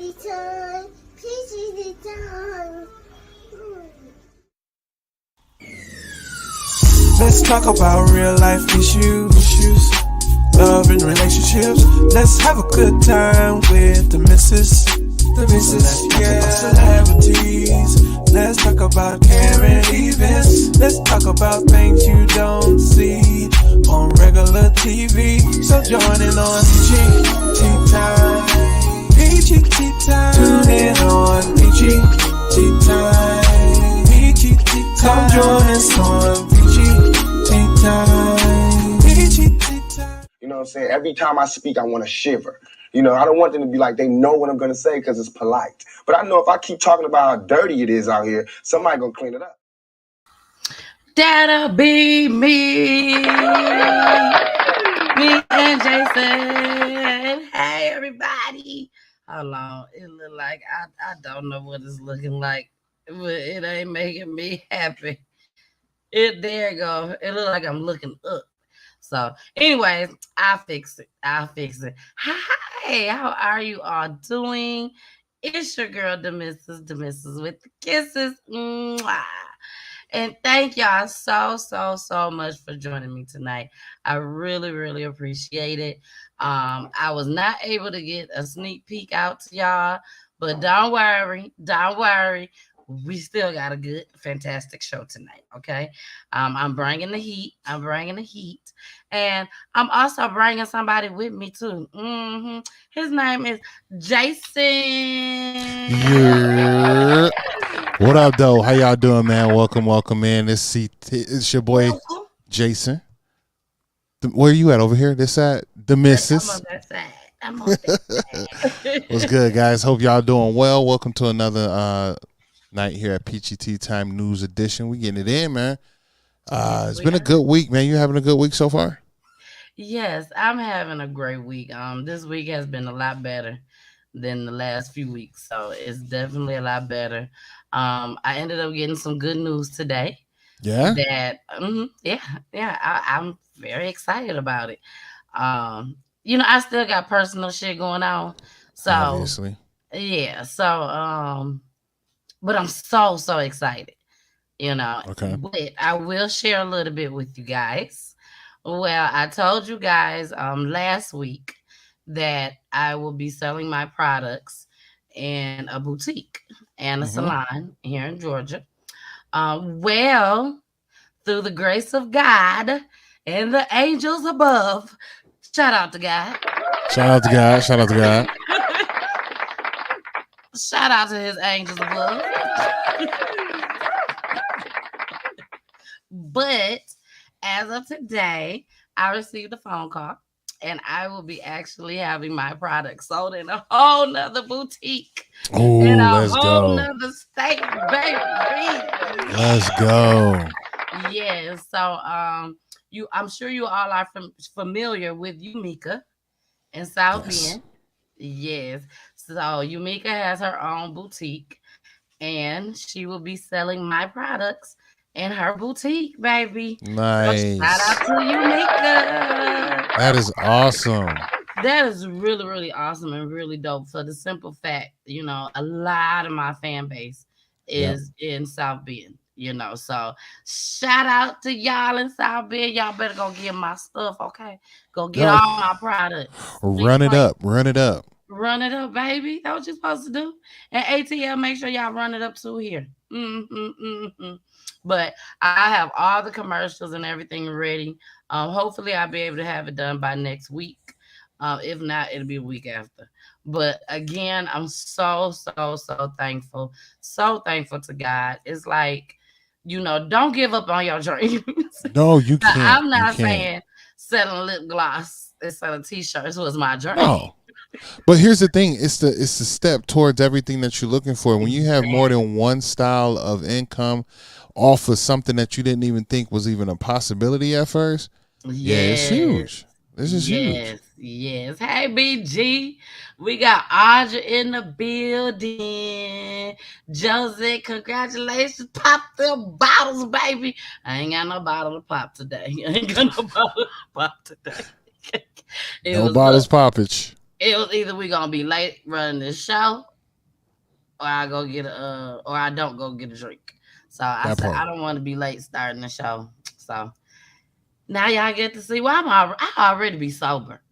time, PGT time. Let's talk about real life issues, love and relationships. Let's have a good time with the missus. Let's talk about celebrities. Let's talk about current events. Let's talk about things you don't see on regular TV. So join in on PGT time. PGT time. Tune in on PGT time. PGT time. Come join us on PGT time. PGT time. You know what I'm saying? Every time I speak, I want to shiver. You know, I don't want them to be like they know what I'm going to say because it's polite. But I know if I keep talking about how dirty it is out here, somebody going to clean it up. That'll be me. Me and Jason. Hey, everybody. Hold on. It look like I don't know what it's looking like, but it ain't making me happy. There you go. It look like I'm looking up. So, anyways, I'll fix it. Hi, how are you all doing? It's your girl, the missus with the kisses. Mwah. And thank y'all so much for joining me tonight. I really appreciate it. I was not able to get a sneak peek out to y'all, but don't worry. We still got a good, fantastic show tonight, okay? I'm bringing the heat. And I'm also bringing somebody with me, too. His name is Jason. Yeah. What up, though? How y'all doing, man? Welcome in. It's your boy, Jason. Where are you at over here? This side? The missus. I'm on that side. What's good, guys? Hope y'all doing well. Welcome to another night here at PGT Time News Edition. We getting it in, man. It's been a good week, man. You having a good week so far? Yes, I'm having a great week. This week has been a lot better than the last few weeks, so it's definitely a lot better. I ended up getting some good news today. Yeah. I'm very excited about it. I still got personal shit going on, so obviously, yeah. So, but I'm so excited. Okay. But I will share a little bit with you guys. Well, I told you guys last week that I will be selling my products in a boutique and a salon here in Georgia. Well, through the grace of God and the angels above, shout out to God. Shout out to God. Shout out to his angels above. But as of today, I received a phone call and I will be actually having my products sold in a whole nother boutique. Oh, in a let's whole go. nother state, baby. Let's go. Yeah. So I'm sure you all are familiar with Yumika in South Bend. Yes. So Yumika has her own boutique and she will be selling my products in her boutique, baby. Nice. So shout out to Yumika. That is awesome. That is really awesome and really dope for the simple fact, a lot of my fan base is in South Bend, so shout out to y'all in South Bend. Y'all better go get my stuff, okay? Go get all my products. Run it up, baby. That's what you're supposed to do. And ATL, make sure y'all run it up too here. But I have all the commercials and everything ready. Hopefully I'll be able to have it done by next week. If not, it'll be a week after. But again, I'm so thankful. So thankful to God. It's like, don't give up on your dreams. No, you can't. I'm not saying selling lip gloss and selling t-shirts was my dream. No. But here's the thing, it's the step towards everything that you're looking for. When you have more than one style of income off of something that you didn't even think was even a possibility at first, it's huge. This is huge. Yes. Hey, BG. We got Audra in the building. Josie, congratulations. Pop them bottles, baby. I ain't got no bottle to pop today. No bottles poppage. it was either we gonna be late running the show, or I don't go get a drink. So I said I don't want to be late starting the show. So now y'all get to see. Well, I already be sober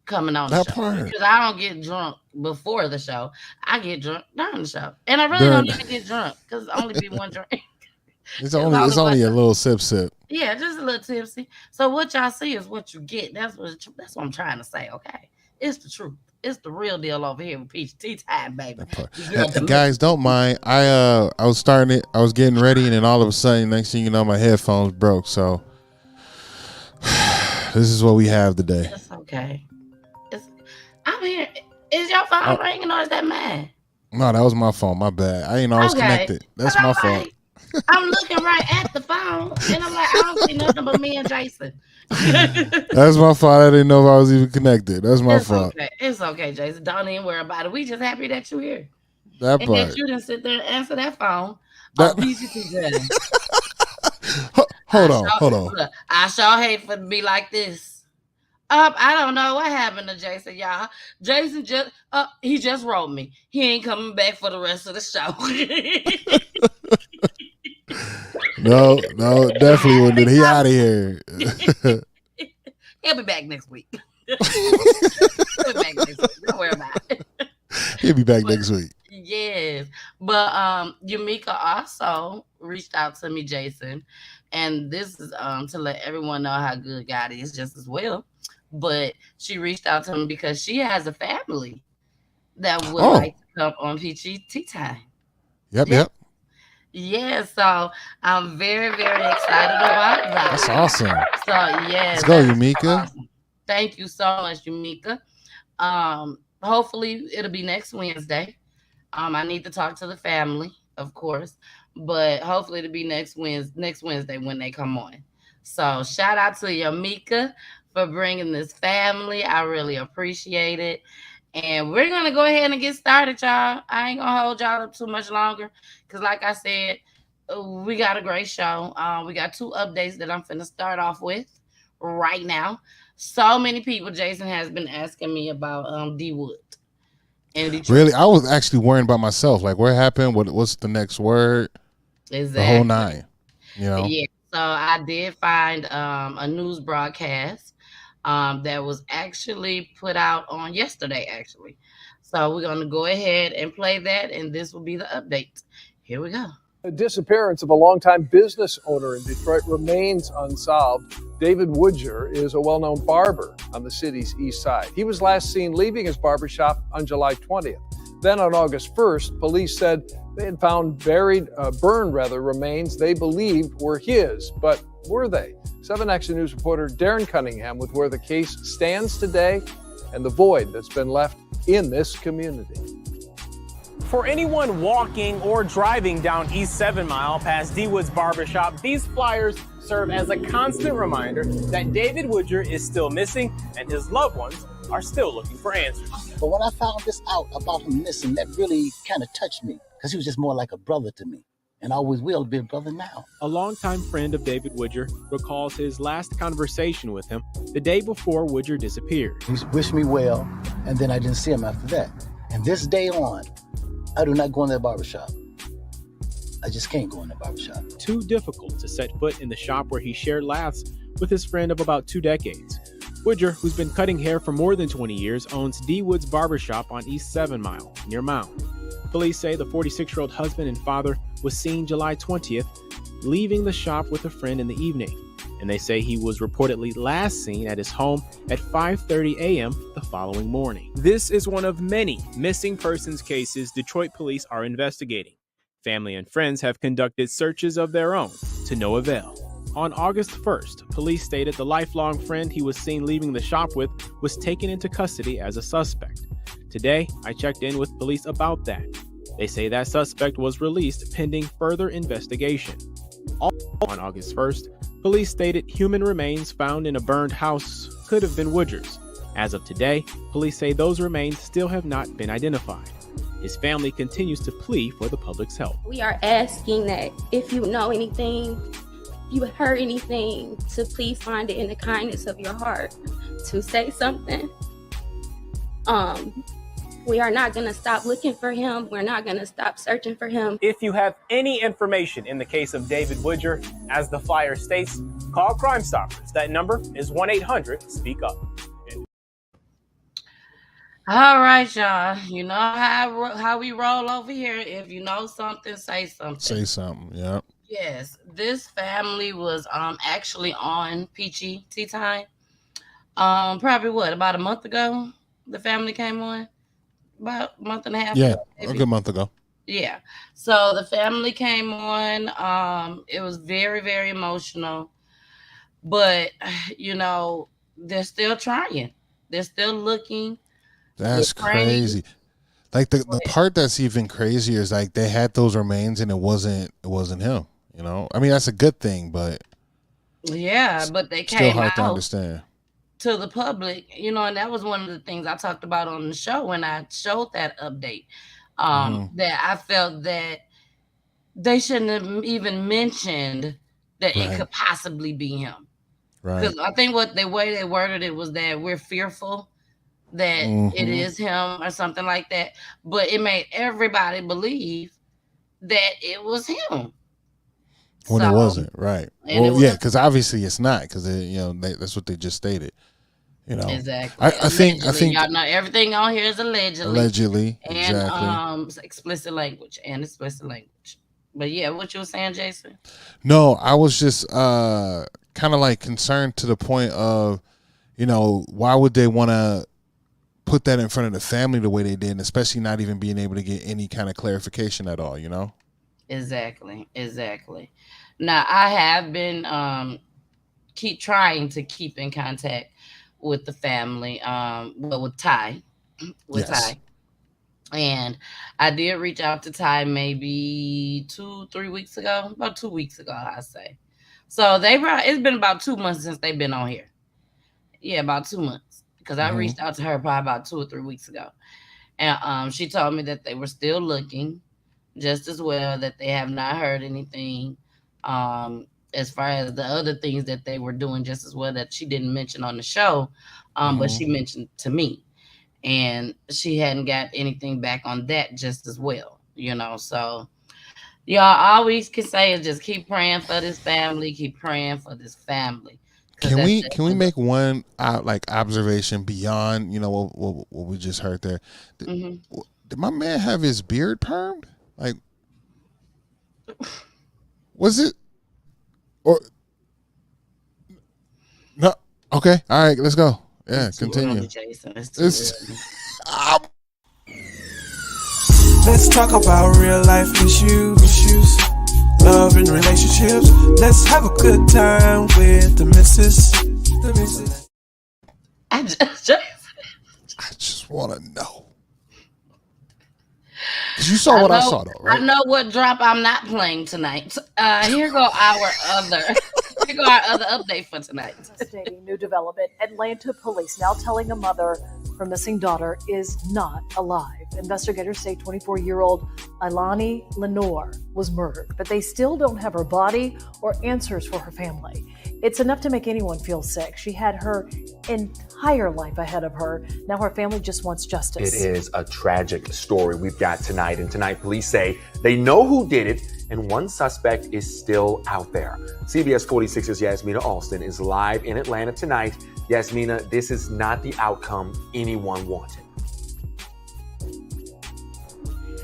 coming on the show because I don't get drunk before the show. I get drunk during the show, and I really don't even get drunk because only be one drink. It's only a little sip. Yeah, just a little tipsy. So what y'all see is what you get. That's what I'm trying to say. Okay, it's the truth. It's the real deal over here with Peach Tea Time, baby. Guys, don't mind. I was starting it. I was getting ready, and then all of a sudden, next thing you know, my headphones broke. So this is what we have today. It's okay. I'm here. Is your phone ringing or is that mine? No, that was my phone. My bad. I ain't always connected. That's my fault. I'm looking right at the phone, and I'm like, I don't see nothing but me and Jason. That's my fault. I didn't know if I was even connected. That's my fault. Okay. It's okay, Jason. Don't even worry about it. We just happy that you're here. That and part. that you didn't sit there and answer that phone. Hold on. Look, I sure hate for it to be like this. I don't know what happened to Jason, y'all. Jason he just wrote me. He ain't coming back for the rest of the show. No, definitely wouldn't. He out of here. He'll be back next week. Don't worry about it. He'll be back next week. Yes. But Yamika also reached out to me, Jason. And this is to let everyone know how good God is just as well. But she reached out to me because she has a family that would like to come on Peachy Tea Time. Yep. Yeah, so I'm very, very excited about that. That's awesome. So yes. Let's go, Yamika. Awesome. Thank you so much, Yamika. Hopefully it'll be next Wednesday. I need to talk to the family, of course, but hopefully it'll be next Wednesday when they come on. So shout out to Yamika for bringing this family. I really appreciate it. And we're going to go ahead and get started, y'all. I ain't going to hold y'all up too much longer because like I said, we got a great show. We got 2 updates that I'm finna start off with right now. So many people, Jason, has been asking me about D Wood. Really? I was actually worrying about myself. Like, what happened? What's the next word? Exactly. The whole 9. You know? Yeah. So I did find a news broadcast that was actually put out on yesterday, actually. So we're going to go ahead and play that, and this will be the update. Here we go. The disappearance of a longtime business owner in Detroit remains unsolved. David Woodger is a well-known barber on the city's east side. He was last seen leaving his barbershop on July 20th. Then on August 1st, police said they had found burned remains they believed were his, but were they? 7 Action News reporter Darren Cunningham with where the case stands today and the void that's been left in this community. For anyone walking or driving down East 7 Mile past D Wood's barbershop, these flyers serve as a constant reminder that David Woodger is still missing and his loved ones are still looking for answers. But when I found this out about him missing, that really kind of touched me because he was just more like a brother to me. And always will be a brother now. A longtime friend of David Woodger recalls his last conversation with him the day before Woodger disappeared. He wished me well, and then I didn't see him after that. And this day on, I do not go in that barbershop. I just can't go in that barbershop. Too difficult to set foot in the shop where he shared laughs with his friend of about 2 decades. Woodger, who's been cutting hair for more than 20 years, owns D Wood's barbershop on East 7 Mile, near Mound. Police say the 46-year-old husband and father was seen July 20th, leaving the shop with a friend in the evening. And they say he was reportedly last seen at his home at 5:30 a.m. the following morning. This is one of many missing persons cases Detroit police are investigating. Family and friends have conducted searches of their own to no avail. On August 1st, police stated the lifelong friend he was seen leaving the shop with was taken into custody as a suspect. Today, I checked in with police about that. They say that suspect was released pending further investigation. On August 1st, police stated human remains found in a burned house could have been Woodger's. As of today, police say those remains still have not been identified. His family continues to plead for the public's help. We are asking that if you know anything, you heard anything, to please find it in the kindness of your heart to say something. We are not going to stop looking for him. We're not going to stop searching for him. If you have any information in the case of David Woodger, as the flyer states, call Crime Stoppers. That number is 1-800-SPEAK-UP. All right, y'all. You know how we roll over here. If you know something, say something. Say something. Yeah. Yes, this family was actually on Peachy Tea Time. Probably about a month ago. The family came on. About a month and a half. Yeah, ago, maybe. a good month ago. Yeah. So the family came on. It was very, very emotional. But, they're still trying. They're still looking. That's crazy. Like the part that's even crazier is like they had those remains and it wasn't him. I mean, that's a good thing, but yeah, but they came still hard out to understand to the public, and that was one of the things I talked about on the show when I showed that update. That I felt that they shouldn't have even mentioned that it could possibly be him. Right. Because I think the way they worded it was that we're fearful that it is him or something like that. But it made everybody believe that it was him. When it wasn't, right? Well, yeah, because obviously it's not, because that's what they just stated. Exactly. I think y'all know everything on here is allegedly, and exactly. explicit language. But yeah, what you were saying, Jason? No, I was just kind of like concerned to the point of, why would they want to put that in front of the family the way they did, especially not even being able to get any kind of clarification at all, Exactly. Now, I have been trying to keep in contact with the family, with Ty. Ty. And I did reach out to Ty maybe 2-3 weeks ago. About 2 weeks ago, I say. So it's been about 2 months since they've been on here. Yeah, about 2 months. Because I reached out to her probably about 2 or 3 weeks ago. And she told me that they were still looking just as well, that they have not heard anything as far as the other things that they were doing just as well that she didn't mention on the show, but she mentioned to me. And she hadn't got anything back on that just as well, So y'all always can say is just keep praying for this family, keep praying for this family. Can we make one observation beyond what we just heard there? Did my man have his beard permed? Like, was it? Or no? Okay, all right, let's go. Yeah, continue. Let's talk about real life issues, love and relationships. Let's have a good time with the missus. I just want to know. You saw what I saw, though, right? I know what drop I'm not playing tonight. Here go our other update for tonight. Devastating new development. Atlanta police now telling a mother her missing daughter is not alive. Investigators say 24-year-old Ilani Lenore was murdered, but they still don't have her body or answers for her family. It's enough to make anyone feel sick. She had her entire life ahead of her. Now her family just wants justice. It is a tragic story we've got tonight. And tonight, police say they know who did it, and one suspect is still out there. CBS 46's Yasmina Alston is live in Atlanta tonight. Yasmina, this is not the outcome anyone wanted.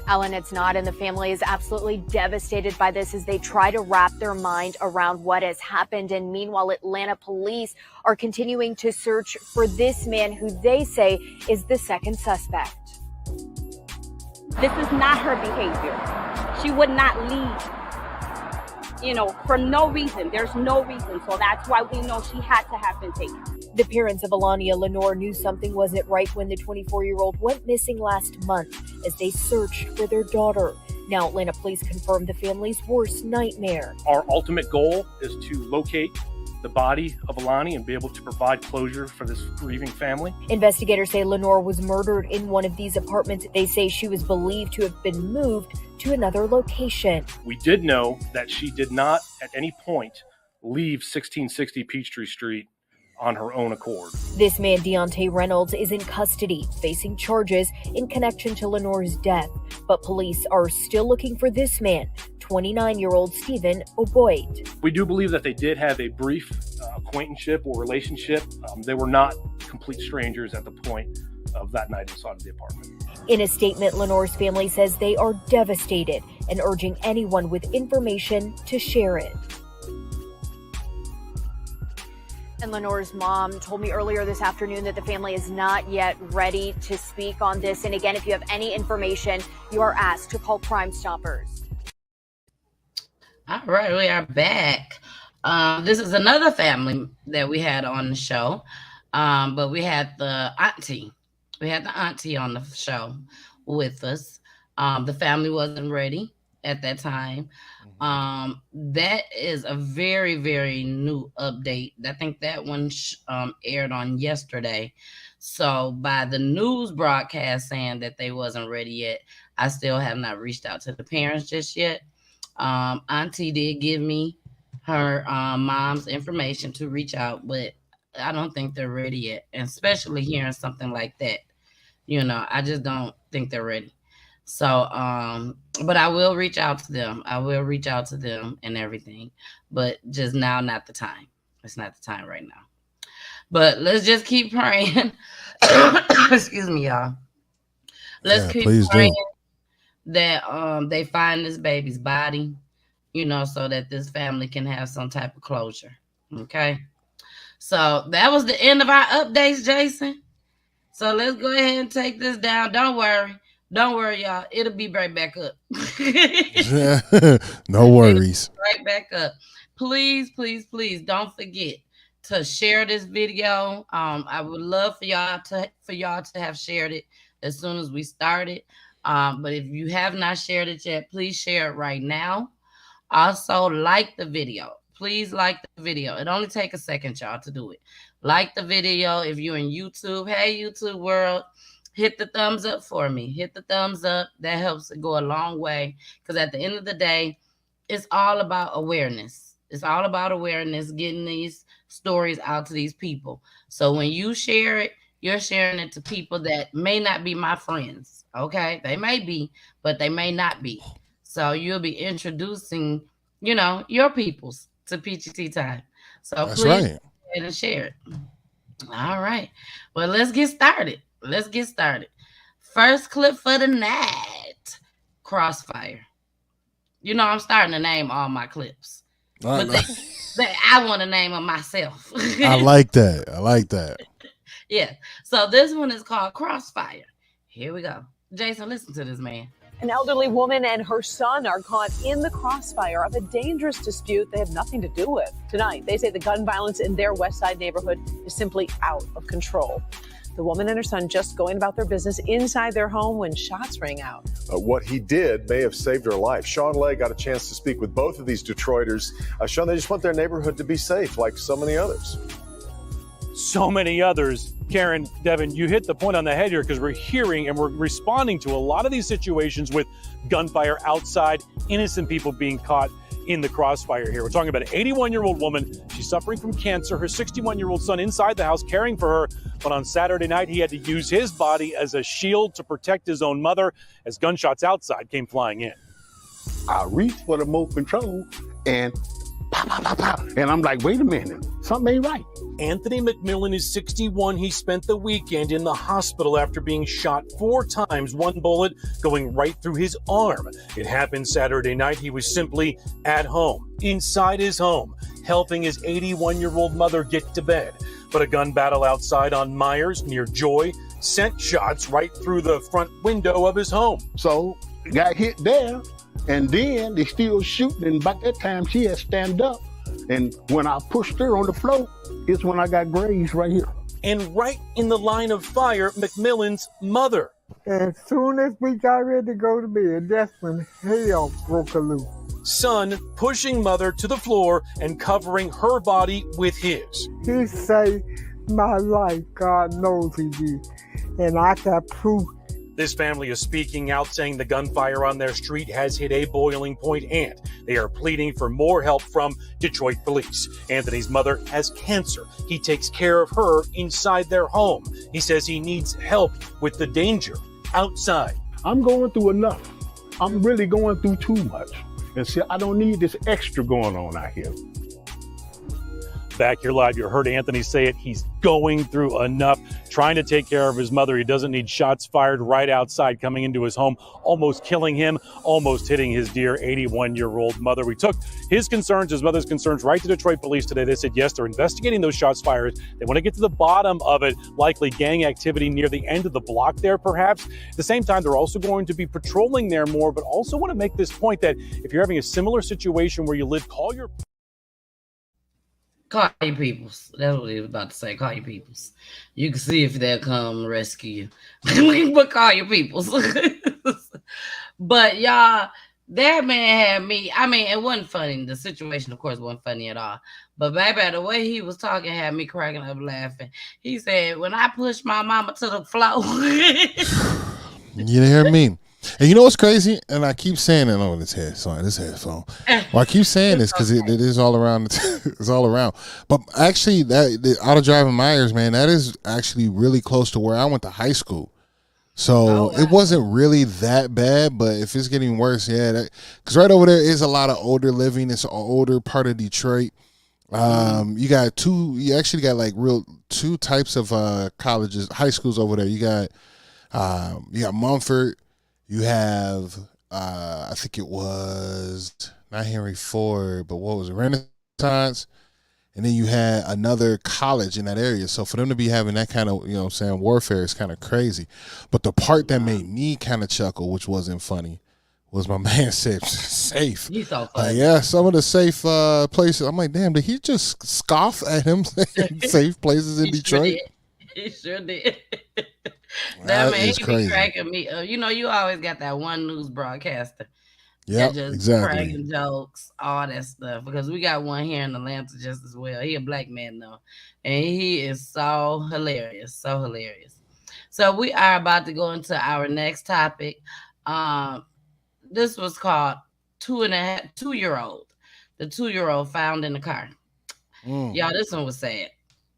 Ellen, it's not, and the family is absolutely devastated by this as they try to wrap their mind around what has happened. And meanwhile, Atlanta police are continuing to search for this man who they say is the second suspect. This is not her behavior. She would not leave, for no reason. There's no reason. So that's why we know she had to have been taken. The parents of Alania Lenore knew something wasn't right when the 24-year-old went missing last month as they searched for their daughter. Now Atlanta police confirmed the family's worst nightmare. Our ultimate goal is to locate the body of Alani and be able to provide closure for this grieving family. Investigators say Lenore was murdered in one of these apartments. They say she was believed to have been moved to another location. We did know that she did not at any point leave 1660 Peachtree Street on her own accord. This man, Deontay Reynolds, is in custody, facing charges in connection to Lenore's death. But police are still looking for this man, 29-year-old Stephen Oboit. We do believe that they did have a brief acquaintanceship or relationship. They were not complete strangers at the point of that night inside of the apartment. In a statement, Lenore's family says they are devastated and urging anyone with information to share it. And Lenore's mom told me earlier this afternoon that the family is not yet ready to speak on this. And again, if you have any information, you are asked to call Crime Stoppers. All right, we are back. This is another family that we had on the show, but we had the auntie. We had the auntie on the show with us. The family wasn't ready at that time. That is a very, very new update. I think that one aired on yesterday. So by the news broadcast saying that they wasn't ready yet, I still have not reached out to the parents just yet. Auntie did give me her mom's information to reach out, but I don't think they're ready yet. And especially hearing something like that, I just don't think they're ready. So, but I will reach out to them. I will reach out to them and everything, but just now, not the time. It's not the time right now. But let's just keep praying. Excuse me, y'all. Let's keep praying that they find this baby's body, so that this family can have some type of closure. Okay. So that was the end of our updates, Jason. So let's go ahead and take this down. Don't worry, y'all. It'll be right back up. No worries. Right back up. Please, please, please don't forget to share this video. I would love for y'all to have shared it as soon as we started. But if you have not shared it yet, please share it right now. Also, like the video. Please like the video. It only takes a second, y'all, to do it. Like the video. If you're in YouTube, hey, YouTube world, hit the thumbs up for me. Hit the thumbs up. That helps it go a long way. Because at the end of the day, it's all about awareness. It's all about awareness, getting these stories out to these people. So when you share it, you're sharing it to people that may not be my friends. Okay? They may be, but they may not be. So you'll be introducing, your peoples to PGT Time. So That's please right. go ahead and share it. All right. Well, let's get started. First clip for the night. Crossfire. I'm starting to name all my clips. But I want to name them myself. I like that. Yeah. So this one is called Crossfire. Here we go. Jason, listen to this, man. An elderly woman and her son are caught in the crossfire of a dangerous dispute they have nothing to do with. Tonight, they say the gun violence in their West Side neighborhood is simply out of control. The woman and her son just going about their business inside their home when shots rang out. What he did may have saved her life. Sean Lay got a chance to speak with both of these Detroiters. Sean, they just want their neighborhood to be safe like so many others. So many others. Karen, Devin, you hit the point on the head here because we're hearing and we're responding to a lot of these situations with gunfire outside, innocent people being caught in the crossfire here. We're talking about an 81-year-old woman. She's suffering from cancer. Her 61-year-old son inside the house caring for her. But on Saturday night, he had to use his body as a shield to protect his own mother as gunshots outside came flying in. I reached for the remote control and pow, pow, pow, pow. And I'm like, wait a minute, something ain't right. Anthony McMillan is 61. He spent the weekend in the hospital after being shot 4 times, one bullet going right through his arm. It happened Saturday night. He was simply at home, inside his home, helping his 81-year-old mother get to bed. But a gun battle outside on Myers near Joy sent shots right through the front window of his home. So got hit there, and then they still shooting, and by that time she had stand up. And when I pushed her on the floor, it's when I got grazed right here. And right in the line of fire, McMillan's mother. As soon as we got ready to go to bed, that's when hell broke loose. Son pushing mother to the floor and covering her body with his. He saved my life. God knows he did. And I got proof. This family is speaking out, saying the gunfire on their street has hit a boiling point, and they are pleading for more help from Detroit police. Anthony's mother has cancer. He takes care of her inside their home. He says he needs help with the danger outside. I'm going through enough. I'm really going through too much. And see, I don't need this extra going on out here. Back here live, you heard Anthony say it. He's going through enough, trying to take care of his mother. He doesn't need shots fired right outside coming into his home, almost killing him, almost hitting his dear 81-year-old mother. We took his concerns, his mother's concerns, right to Detroit police today. They said, yes, they're investigating those shots fired. They want to get to the bottom of it, likely gang activity near the end of the block there, perhaps. At the same time, they're also going to be patrolling there more, but also want to make this point that if you're having a similar situation where you live, call your peoples. That's what he was about to say. Call your peoples. You can see if they'll come rescue you. But call your peoples. But y'all, that man had me. I mean, it wasn't funny. The situation, of course, wasn't funny at all. But baby, the way he was talking had me cracking up laughing. He said, when I pushed my mama to the floor. You hear me? And you know what's crazy? And I keep saying it on this headphone. Well, I keep saying this because it is all around. It's all around. But actually, the Auto Driving Myers, man, that is actually really close to where I went to high school. So it wasn't really that bad. But if it's getting worse, yeah, because right over there is a lot of older living. It's an older part of Detroit. You actually got like two types of colleges, high schools over there. You got Mumford. You have, I think it was not Henry Ford, but what was it, Renaissance? And then you had another college in that area. So for them to be having that kind of, warfare is kind of crazy. But the part that made me kind of chuckle, which wasn't funny, was my man said safe. You so funny. Yeah, some of the safe places. I'm like, damn, did he just scoff at him saying safe places in Detroit? He sure did. That man, is he crazy. be cracking me up. You always got that one news broadcaster. Yeah, just exactly. cracking jokes, all that stuff. Because we got one here in Atlanta just as well. He a black man though, and he is so hilarious, so hilarious. So we are about to go into our next topic. This was called 2-year-old. The 2-year-old found in the car. Y'all, this one was sad.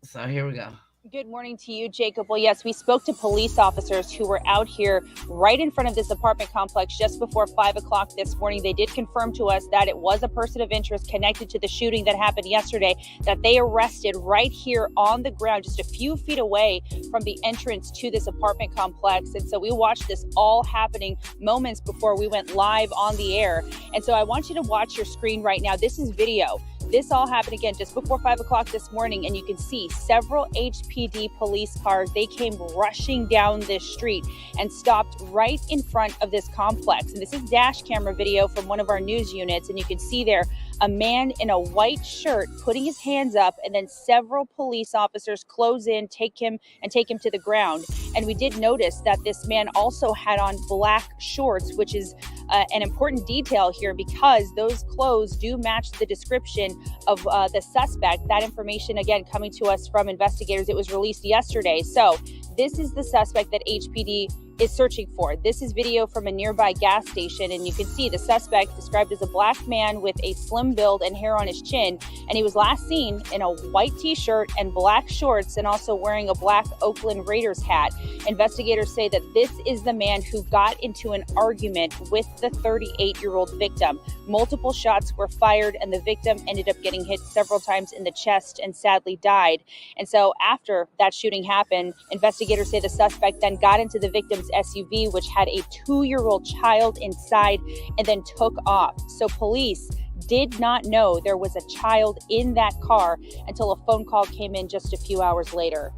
So here we go. Good morning to you, Jacob. Well, yes, we spoke to police officers who were out here right in front of this apartment complex just before 5 o'clock this morning. They did confirm to us that it was a person of interest connected to the shooting that happened yesterday that they arrested right here on the ground, just a few feet away from the entrance to this apartment complex. And so we watched this all happening moments before we went live on the air. And so I want you to watch your screen right now. This is video. This all happened again just before 5 o'clock this morning, and you can see several HPD police cars. They came rushing down this street and stopped right in front of this complex. And this is dash camera video from one of our news units, and you can see there a man in a white shirt putting his hands up, and then several police officers close in, take him to the ground. And we did notice that this man also had on black shorts, which is an important detail here because those clothes do match the description of the suspect. That information, again, coming to us from investigators. It was released yesterday. So this is the suspect that HPD is searching for. This is video from a nearby gas station, and you can see the suspect described as a black man with a slim build and hair on his chin, and he was last seen in a white t-shirt and black shorts and also wearing a black Oakland Raiders hat. Investigators say that this is the man who got into an argument with the 38-year-old victim. Multiple shots were fired, and the victim ended up getting hit several times in the chest and sadly died. And so after that shooting happened, investigators say the suspect then got into the victim's SUV, which had a 2-year-old child inside, and then took off. So police did not know there was a child in that car until a phone call came in just a few hours later.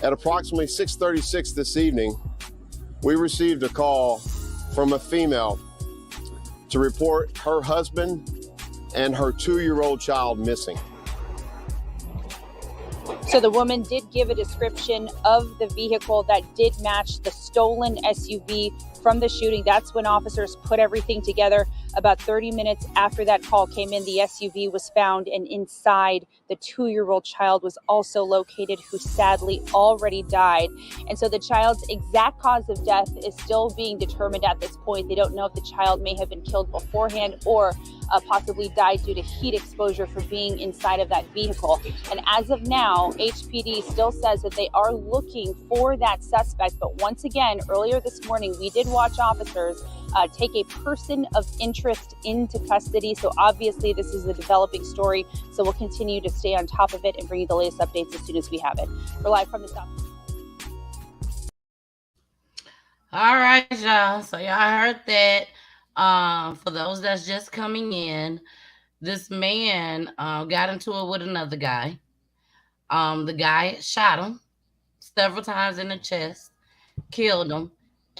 At approximately 6:36 this evening, we received a call from a female to report her husband and her 2-year-old child missing. So the woman did give a description of the vehicle that did match the stolen SUV from the shooting. That's when officers put everything together. About 30 minutes after that call came in, the SUV was found, and inside, the 2-year-old child was also located, who sadly already died. And so the child's exact cause of death is still being determined at this point. They don't know if the child may have been killed beforehand or possibly died due to heat exposure for being inside of that vehicle. And as of now, HPD still says that they are looking for that suspect. But once again, earlier this morning, we did watch officers take a person of interest into custody. So obviously this is a developing story. So we'll continue to stay on top of it and bring you the latest updates as soon as we have it. We're live from the South. All right, y'all. So y'all heard that. For those that's just coming in, this man got into it with another guy. The guy shot him several times in the chest, killed him,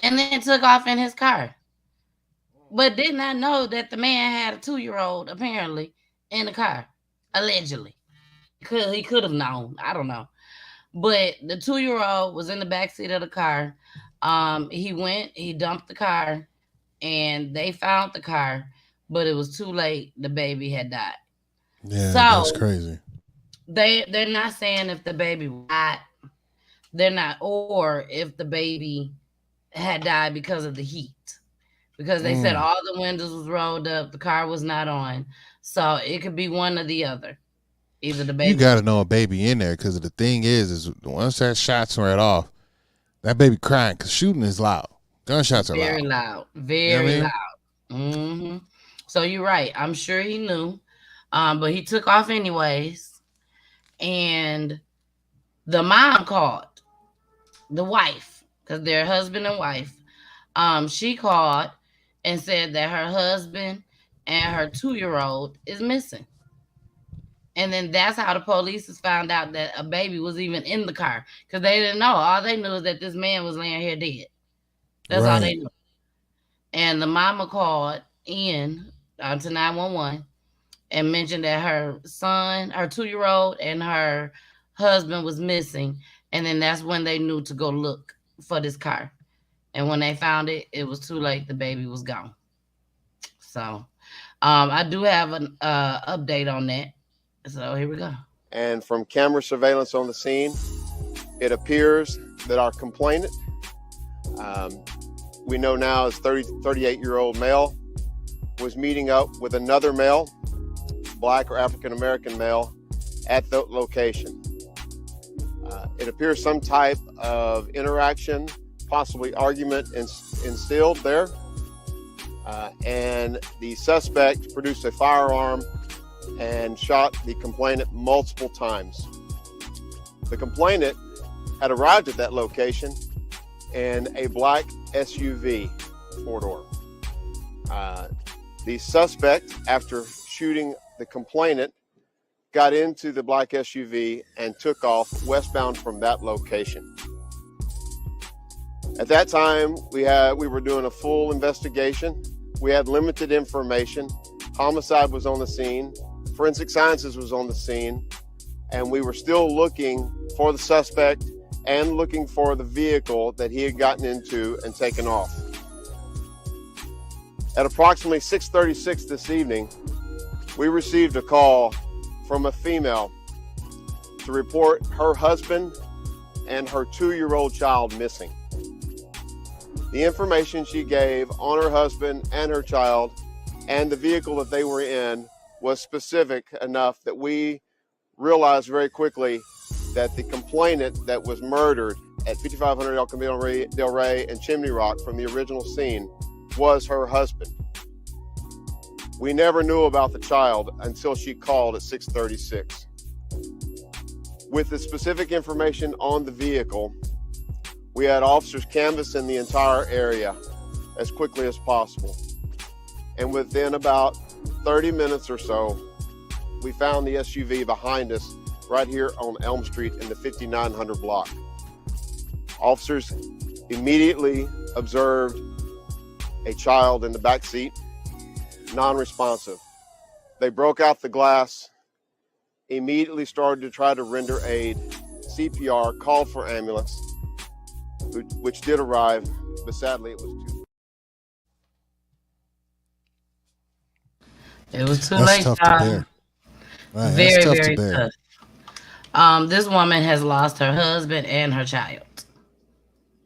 and then took off in his car. But did not know that the man had a 2-year-old apparently in the car, allegedly. He could have known. I don't know. But the 2-year-old was in the backseat of the car. He dumped the car, and they found the car, but it was too late. The baby had died. Yeah, so that's crazy. They're not saying if the baby died. They're not, or if the baby had died because of the heat. Because they said all the windows was rolled up, the car was not on. So it could be one or the other. Either the baby. You got to know a baby in there, because the thing is once that shot's right off, that baby crying, because shooting is loud. Gunshots are very loud. Very loud. Mm-hmm. So you're right. I'm sure he knew, but he took off anyways. And the mom called the wife, because they're husband and wife. She called and said that her husband and her 2-year-old is missing. And then that's how the police has found out that a baby was even in the car, because they didn't know. All they knew is that this man was laying here dead. That's all they knew. And the mama called in to 911 and mentioned that her son, her 2-year-old, and her husband was missing. And then that's when they knew to go look for this car. And when they found it, it was too late. The baby was gone. So I do have an update on that. So here we go. And from camera surveillance on the scene, it appears that our complainant, we know now is 38-year-old male, was meeting up with another male, Black or African-American male, at the location. It appears some type of interaction, possibly argument instilled there. And the suspect produced a firearm and shot the complainant multiple times. The complainant had arrived at that location in a black SUV, 4-door. The suspect, after shooting the complainant, got into the black SUV and took off westbound from that location. At that time, we were doing a full investigation. We had limited information. Homicide was on the scene. Forensic Sciences was on the scene. And we were still looking for the suspect and looking for the vehicle that he had gotten into and taken off. At approximately 6:36 this evening, we received a call from a female to report her husband and her 2-year-old child missing. The information she gave on her husband and her child and the vehicle that they were in was specific enough that we realized very quickly that the complainant that was murdered at 5500 El Camino Del Rey and Chimney Rock from the original scene was her husband. We never knew about the child until she called at 6:36. With the specific information on the vehicle, we had officers canvassing the entire area as quickly as possible. And within about 30 minutes or so, we found the SUV behind us right here on Elm Street in the 5900 block. Officers immediately observed a child in the back seat, non-responsive. They broke out the glass, immediately started to try to render aid, CPR, called for ambulance, which did arrive, but sadly it was too. It was too That's late, tough to y'all. bear. Right, that's Very, tough to very bear. tough. This woman has lost her husband and her child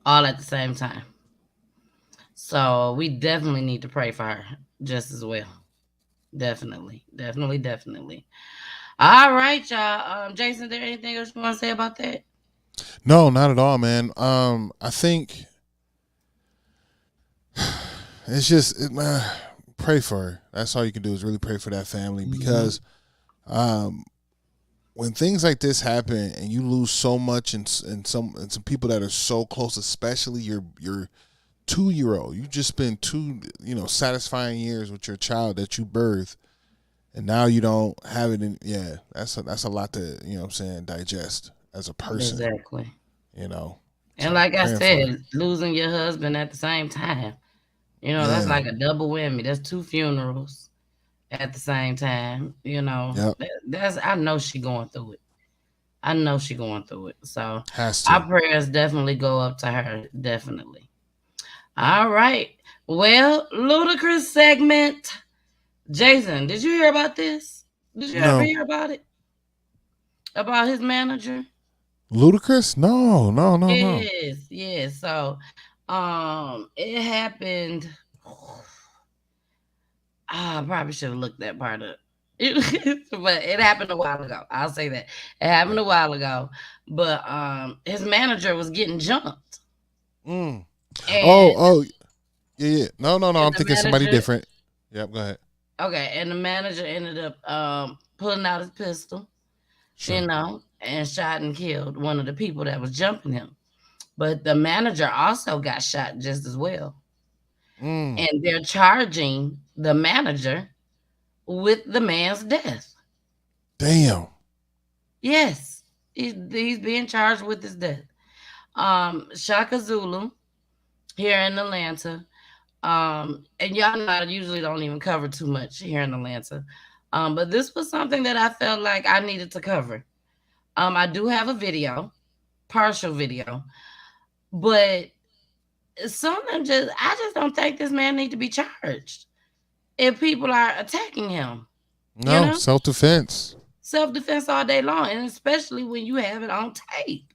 all at the same time. So we definitely need to pray for her just as well. Definitely. All right, y'all. Jason, is there anything else you want to say about that? No, not at all, man. I think it's just pray for her. That's all you can do is really pray for that family, because when things like this happen and you lose so much and some people that are so close, especially your 2-year-old, you just spent 2 satisfying years with your child that you birthed, and now you don't have it in. Yeah, that's a lot to digest as a person. Exactly. So like I praying for said, her. losing your husband at the same time, that's Yeah. like a double whammy. That's 2 funerals at the same time. Yep. That's I know she going through it. So Has to. our prayers definitely go up to her. Definitely. All right. Well, ludicrous segment. Jason, did you hear about this? Did you ever hear about it? About his manager? Ludicrous? No. Yes. So, it happened. I probably should have looked that part up. But it happened a while ago. I'll say that. It happened a while ago. But his manager was getting jumped. Mm. And Yeah. No. I'm thinking somebody different. Yep, go ahead. Okay, and the manager ended up pulling out his pistol, and shot and killed one of the people that was jumping him. But the manager also got shot just as well. And they're charging the manager with the man's death. Damn. Yes, he's being charged with his death. Shaka Zulu here in Atlanta. And y'all know I usually don't even cover too much here in Atlanta. But this was something that I felt like I needed to cover. I do have a video, partial video, but I just don't think this man need to be charged if people are attacking him. No, self-defense. Self-defense all day long, and especially when you have it on tape.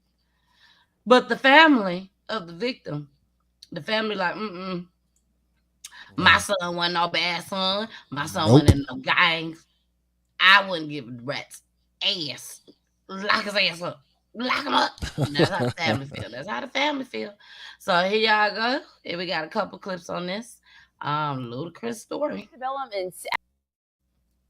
But the family of the victim, like, my son wasn't no bad son. My son wasn't in no gangs. I wouldn't give a rat's ass. Lock his ass up. Lock him up. That's how the family feel. So here y'all go. Here we got a couple clips on this. Ludicrous story. Developments.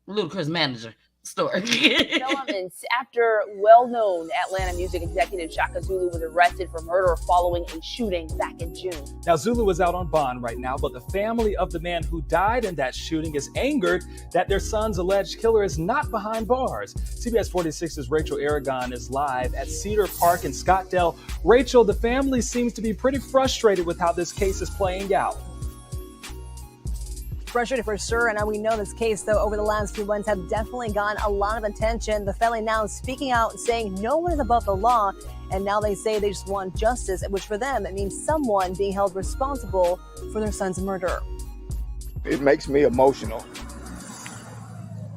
Ludicrous manager story. Developments after well-known Atlanta music executive Shaka Zulu was arrested for murder following a shooting back in June. Now, Zulu is out on bond right now, but the family of the man who died in that shooting is angered that their son's alleged killer is not behind bars. CBS 46's Rachel Aragon is live at Cedar Park in Scottsdale. Rachel, the family seems to be pretty frustrated with how this case is playing out. Frustrated for sure, and we know this case, though, over the last few months have definitely gotten a lot of attention. The family now speaking out, saying no one is above the law, and now they say they just want justice, which for them, it means someone being held responsible for their son's murder. It makes me emotional.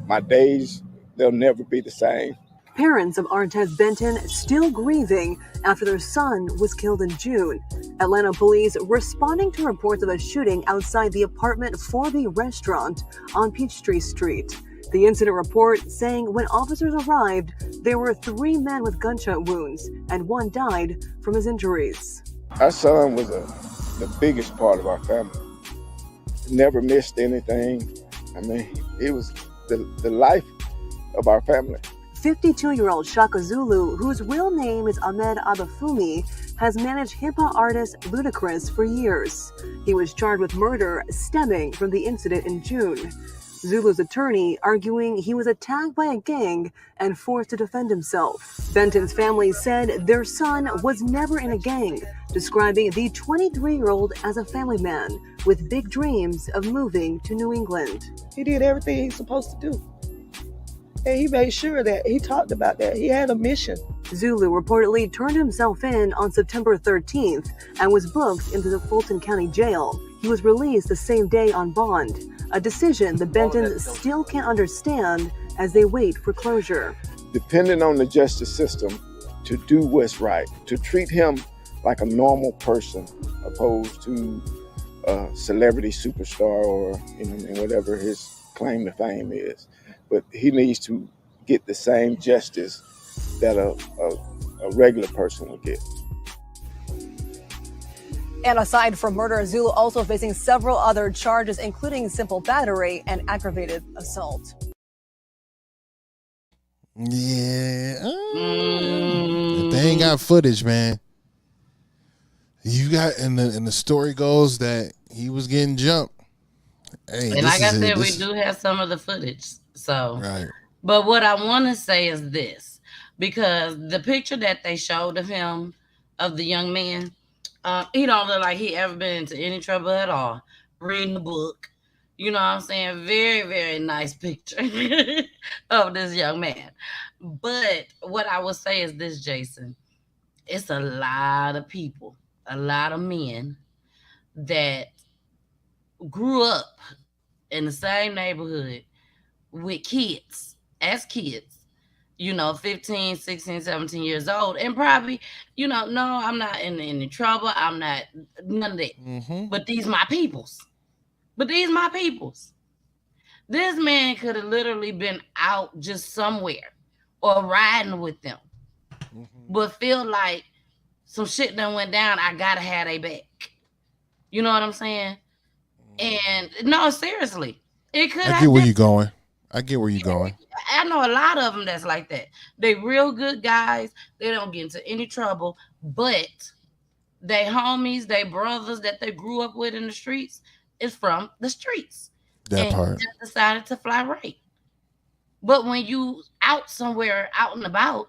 My days, they'll never be the same. Parents of Artez Benton still grieving after their son was killed in June. Atlanta police responding to reports of a shooting outside the apartment 4B restaurant on Peachtree Street. The incident report saying when officers arrived, there were 3 men with gunshot wounds and 1 died from his injuries. Our son was the biggest part of our family. Never missed anything. I mean, it was the life of our family. 52-year-old Shaka Zulu, whose real name is Ahmed Abafumi, has managed hip-hop artist Ludacris for years. He was charged with murder stemming from the incident in June. Zulu's attorney arguing he was attacked by a gang and forced to defend himself. Benton's family said their son was never in a gang, describing the 23-year-old as a family man with big dreams of moving to New England. He did everything he's supposed to do. And he made sure that he talked about that. He had a mission. Zulu reportedly turned himself in on September 13th and was booked into the Fulton County Jail. He was released the same day on bond, a decision the Bentons still can't understand as they wait for closure. Depending on the justice system to do what's right, to treat him like a normal person opposed to a celebrity superstar or whatever his claim to fame is. But he needs to get the same justice that a regular person would get. And aside from murder, Zulu also facing several other charges, including simple battery and aggravated assault. Yeah. If they ain't got footage, man. You got, and the story goes that he was getting jumped. Hey, and like I said, we do have some of the footage. So, right. But what I want to say is this, because the picture that they showed of him, of the young man, he don't look like he ever been into any trouble at all. Reading the book, you know what I'm saying? Very, very nice picture of this young man. But what I would say is this, Jason, it's a lot of people, a lot of men that grew up in the same neighborhood with kids, as kids, 15, 16, 17 years old, and probably, no, I'm not in any trouble. I'm not, none of that. Mm-hmm. But these my peoples. This man could have literally been out just somewhere or riding with them, but feel like some shit done went down. I gotta have they back. You know what I'm saying? And no, seriously, it could. I get where you're going. I know a lot of them that's like that. They real good guys. They don't get into any trouble, but they homies, they brothers that they grew up with in the streets is from the streets. That part. Just decided to fly right. But when you out somewhere, out and about,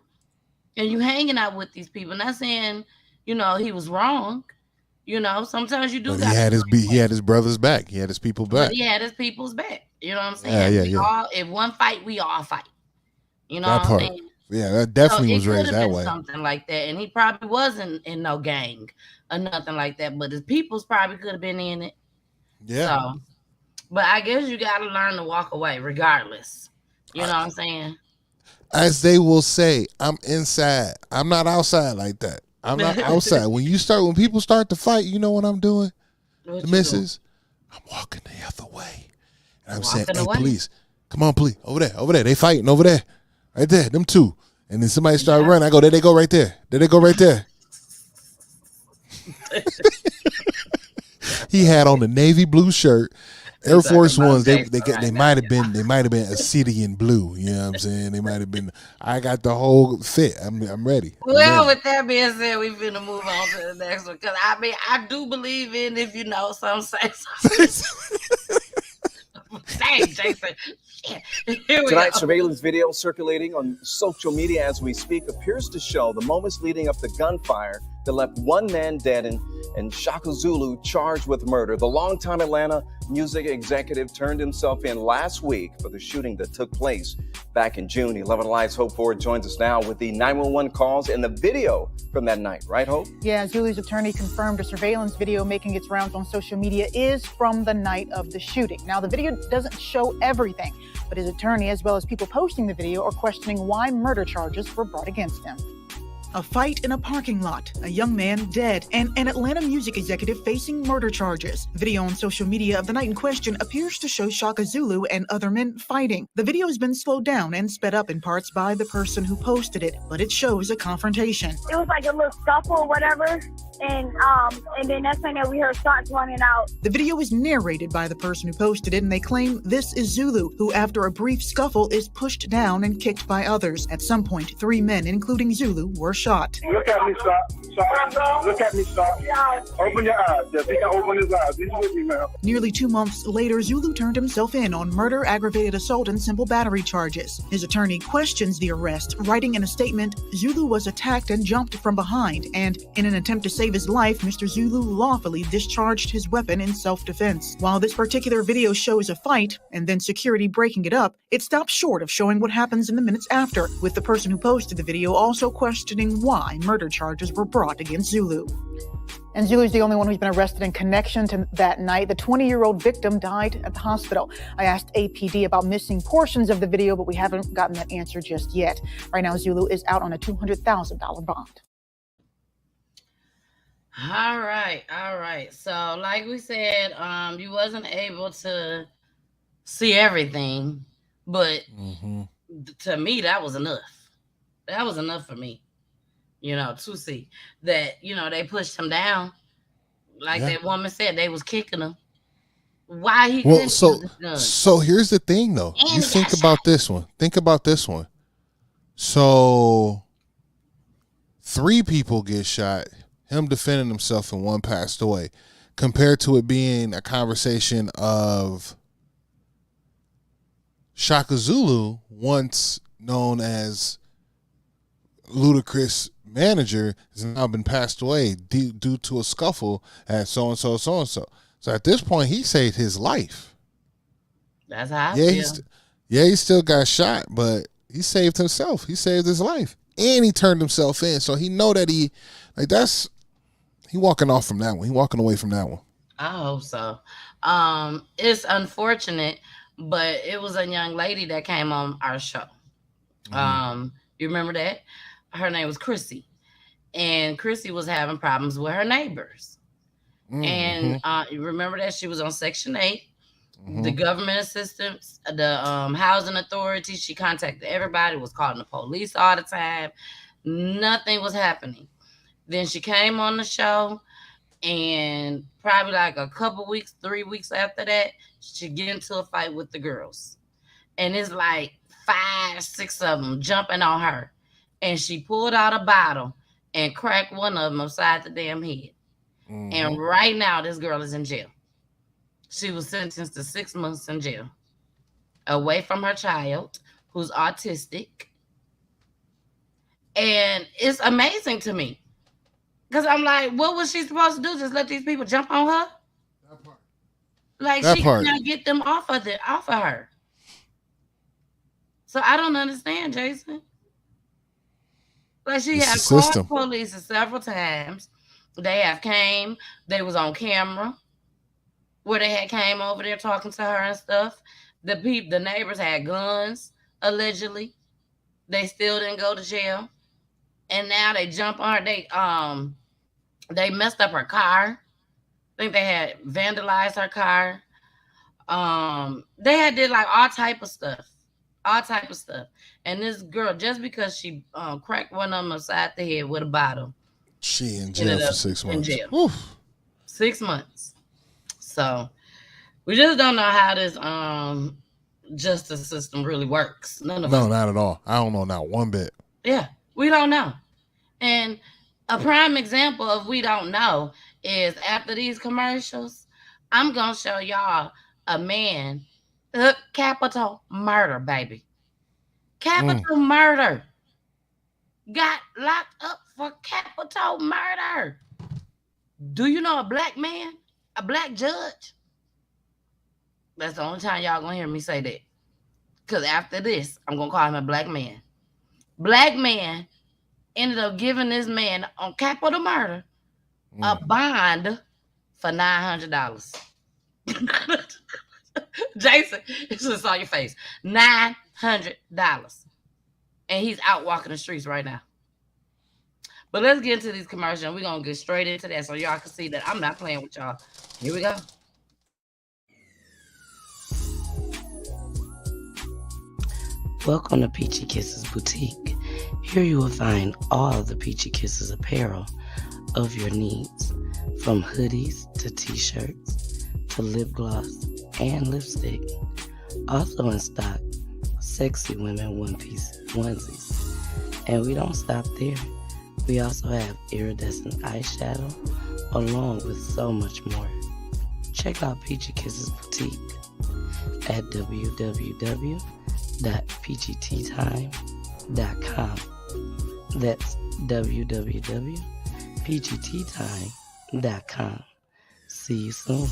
and you hanging out with these people, not saying, he was wrong. Sometimes you do. But he had his brothers back. He had his people back. But he had his people's back. You know what I'm saying? Yeah. If one fight, we all fight. You know that what part. I'm saying? Yeah, that definitely was raised that way. Something like that, and he probably wasn't in no gang or nothing like that. But his people's probably could have been in it. Yeah. So, but I guess you got to learn to walk away, regardless. You know what I'm saying? As they will say, I'm inside. I'm not outside like that. I'm not outside. When people start to fight, you know what I'm doing? The missus, I'm walking the other way. And I'm saying, hey, police, come on, police. Over there. They fighting over there. Right there, them two. And then somebody started running. I go, there they go right there. He had on the navy blue shirt. Air Force Ones, they might have been Obsidian blue. You know what I'm saying? They might have been. I got the whole fit. I'm ready. With that being said, we're finna move on to the next one, because I do believe in, if some say something. Dang, Jason. Tonight's surveillance video circulating on social media as we speak appears to show the moments leading up to gunfire that left one man dead and Shaka Zulu charged with murder. The longtime Atlanta music executive turned himself in last week for the shooting that took place back in June. 11 Alive's Hope Ford joins us now with the 911 calls and the video from that night. Right, Hope? Yeah, Zulu's attorney confirmed a surveillance video making its rounds on social media is from the night of the shooting. Now, the video doesn't show everything, but his attorney, as well as people posting the video, are questioning why murder charges were brought against him. A fight in a parking lot, a young man dead, and an Atlanta music executive facing murder charges. Video on social media of the night in question appears to show Shaka Zulu and other men fighting. The video has been slowed down and sped up in parts by the person who posted it, but it shows a confrontation. It was like a little scuffle or whatever, and then that's when we heard shots running out. The video is narrated by the person who posted it, and they claim this is Zulu, who after a brief scuffle is pushed down and kicked by others. At some point, 3 men, including Zulu, were shot. shot. Look at me, sir. Look at me, sir. Open your eyes. Yes, he can open his eyes. He's with me, ma'am. Nearly 2 months later, Zulu turned himself in on murder, aggravated assault, and simple battery charges. His attorney questions the arrest, writing in a statement, Zulu was attacked and jumped from behind, and in an attempt to save his life, Mr. Zulu lawfully discharged his weapon in self-defense. While this particular video shows a fight, and then security breaking it up, it stops short of showing what happens in the minutes after, with the person who posted the video also questioning why murder charges were brought against Zulu. And Zulu's the only one who's been arrested in connection to that night. The 20-year-old victim died at the hospital. I asked APD about missing portions of the video, but we haven't gotten that answer just yet. Right now, Zulu is out on a $200,000 bond. All right. So, like we said, you wasn't able to see everything, but to me, that was enough. That was enough for me, to see that, they pushed him down. Like that woman said, they was kicking him. Why he couldn't use his gun? So here's the thing, though. You think about this one. Think about this one. So 3 people get shot, him defending himself, and 1 passed away, compared to it being a conversation of Shaka Zulu, once known as Ludacris' manager, has now been passed away due to a scuffle at so-and-so, so-and-so. So at this point, he saved his life. That's how I feel. He still got shot, but he saved himself. He saved his life. And he turned himself in. So he know that he walking off from that one. He walking away from that one. I hope so. It's unfortunate, but it was a young lady that came on our show. You remember that? Her name was Chrissy. And Chrissy was having problems with her neighbors. And you remember that she was on Section 8. The government assistance, the housing authority, she contacted everybody, was calling the police all the time. Nothing was happening. Then she came on the show, and probably like a couple weeks, 3 weeks after that, she get into a fight with the girls. And it's like 5, 6 of them jumping on her. And she pulled out a bottle and cracked one of them upside the damn head. And right now, this girl is in jail. She was sentenced to 6 months in jail, away from her child, who's autistic. And it's amazing to me, because I'm like, what was she supposed to do? Just let these people jump on her? That part. Like, she cannot get them off of her. So I don't understand, Jason. Like, she had called the police several times. They have came. They was on camera where they had came over there talking to her and stuff. The neighbors had guns, allegedly. They still didn't go to jail. And now they jump on her. They messed up her car. I think they had vandalized her car. They had did like all type of stuff. And this girl, just because she cracked one of them upside the head with a bottle, she in jail for 6 months. In jail. Oof. 6 months. So we just don't know how this justice system really works. None of us. No, not at all. I don't know, not one bit. Yeah, we don't know. And a prime example of we don't know is after these commercials, I'm gonna show y'all a man, capital murder, baby. Capital murder. Got locked up for capital murder. Do you know a black man? A black judge? That's the only time y'all gonna hear me say that. Because after this, I'm gonna call him a black man. Black man ended up giving this man on capital murder a bond for $900. Jason, it's just on your face. $900. And he's out walking the streets right now. But let's get into these commercials. We're going to get straight into that so y'all can see that I'm not playing with y'all. Here we go. Welcome to Peachy Kisses Boutique. Here you will find all the Peachy Kisses apparel of your needs, from hoodies to t-shirts to lip gloss and lipstick. Also in stock, sexy women one-piece onesies. And we don't stop there. We also have iridescent eyeshadow, along with so much more. Check out Peachy Kisses Boutique at www.peachyteatime.com. That's www.peachyteatime.com. See you soon.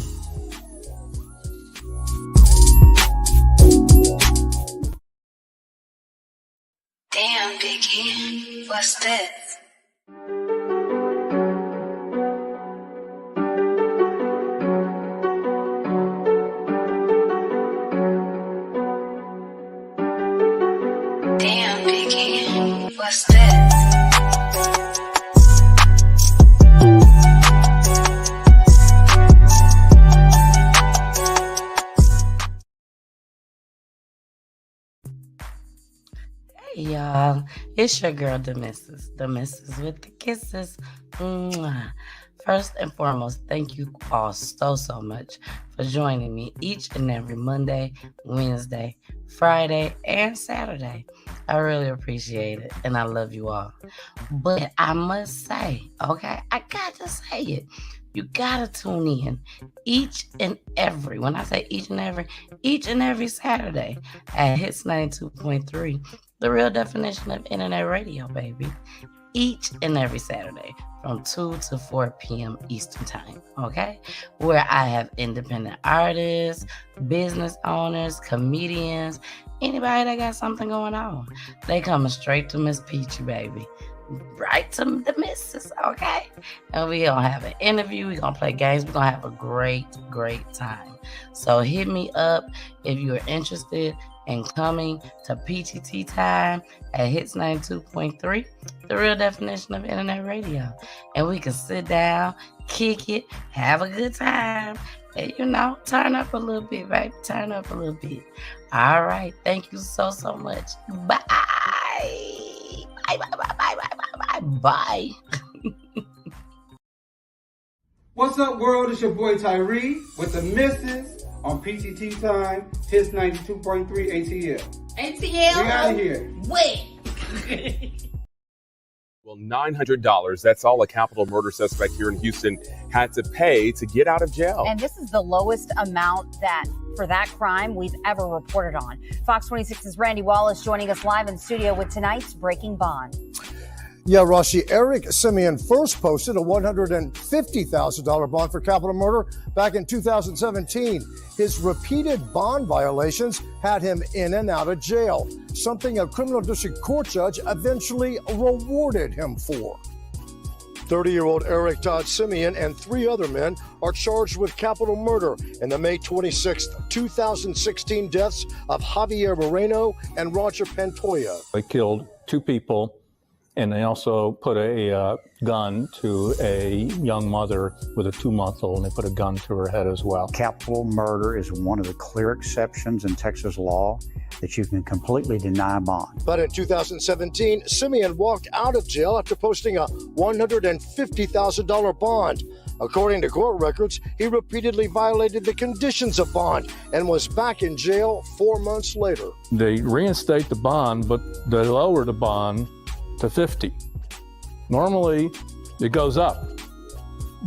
Damn, Biggie, what's this? Damn, Biggie, what's this? Hey y'all, it's your girl, the Missus with the kisses. Mwah. First and foremost, thank you all so much for joining me each and every Monday, Wednesday, Friday, and Saturday. I really appreciate it, and I love you all. But I must say, okay, I got to say it. You gotta tune in each and every, when I say each and every Saturday at Hits 92.3, the real definition of internet radio, baby. Each and every Saturday from 2 to 4 p.m. Eastern Time, okay? Where I have independent artists, business owners, comedians, anybody that got something going on. They coming straight to Miss Peachy, baby. Right to the missus, okay? And we gonna have an interview, we gonna play games, we gonna have a great time. So hit me up if you're interested in coming to Peachy Tea Time at Hits 92.3, the real definition of internet radio. And we can sit down, kick it, have a good time, and turn up a little bit, baby. Turn up a little bit. All right, thank you so much. Bye. Bye. What's up, world? It's your boy Tyree with the Missus on PTT Time, Hits 92.3 ATL. ATL? We out of here. Wait. Well, $900, that's all a capital murder suspect here in Houston had to pay to get out of jail. And this is the lowest amount for that crime we've ever reported on. Fox 26's Randy Wallace joining us live in studio with tonight's Breaking Bond. Yeah, Rashi, Eric Simeon first posted a $150,000 bond for capital murder back in 2017. His repeated bond violations had him in and out of jail, something a criminal district court judge eventually rewarded him for. 30-year-old Eric Todd Simeon and 3 other men are charged with capital murder in the May 26, 2016 deaths of Javier Moreno and Roger Pantoja. They killed 2 people, and they also put a gun to a young mother with a 2-month-old, and they put a gun to her head as well. Capital murder is one of the clear exceptions in Texas law that you can completely deny bond. But in 2017, Simeon walked out of jail after posting a $150,000 bond. According to court records, he repeatedly violated the conditions of bond and was back in jail 4 months later. They reinstate the bond, but they lower the bond to 50. Normally, it goes up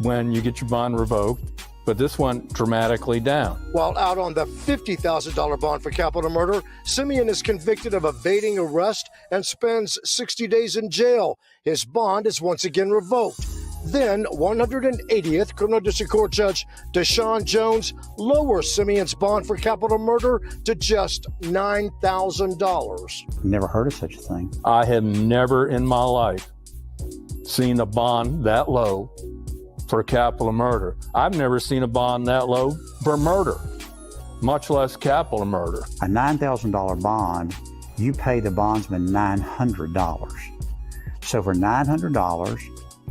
when you get your bond revoked, but this went dramatically down. While out on the $50,000 bond for capital murder, Simeon is convicted of evading arrest and spends 60 days in jail. His bond is once again revoked. Then 180th Criminal District Court Judge Deshaun Jones lowers Simeon's bond for capital murder to just $9,000. Never heard of such a thing. I have never in my life seen a bond that low for capital murder. I've never seen a bond that low for murder, much less capital murder. A $9,000 bond, you pay the bondsman $900. So for $900,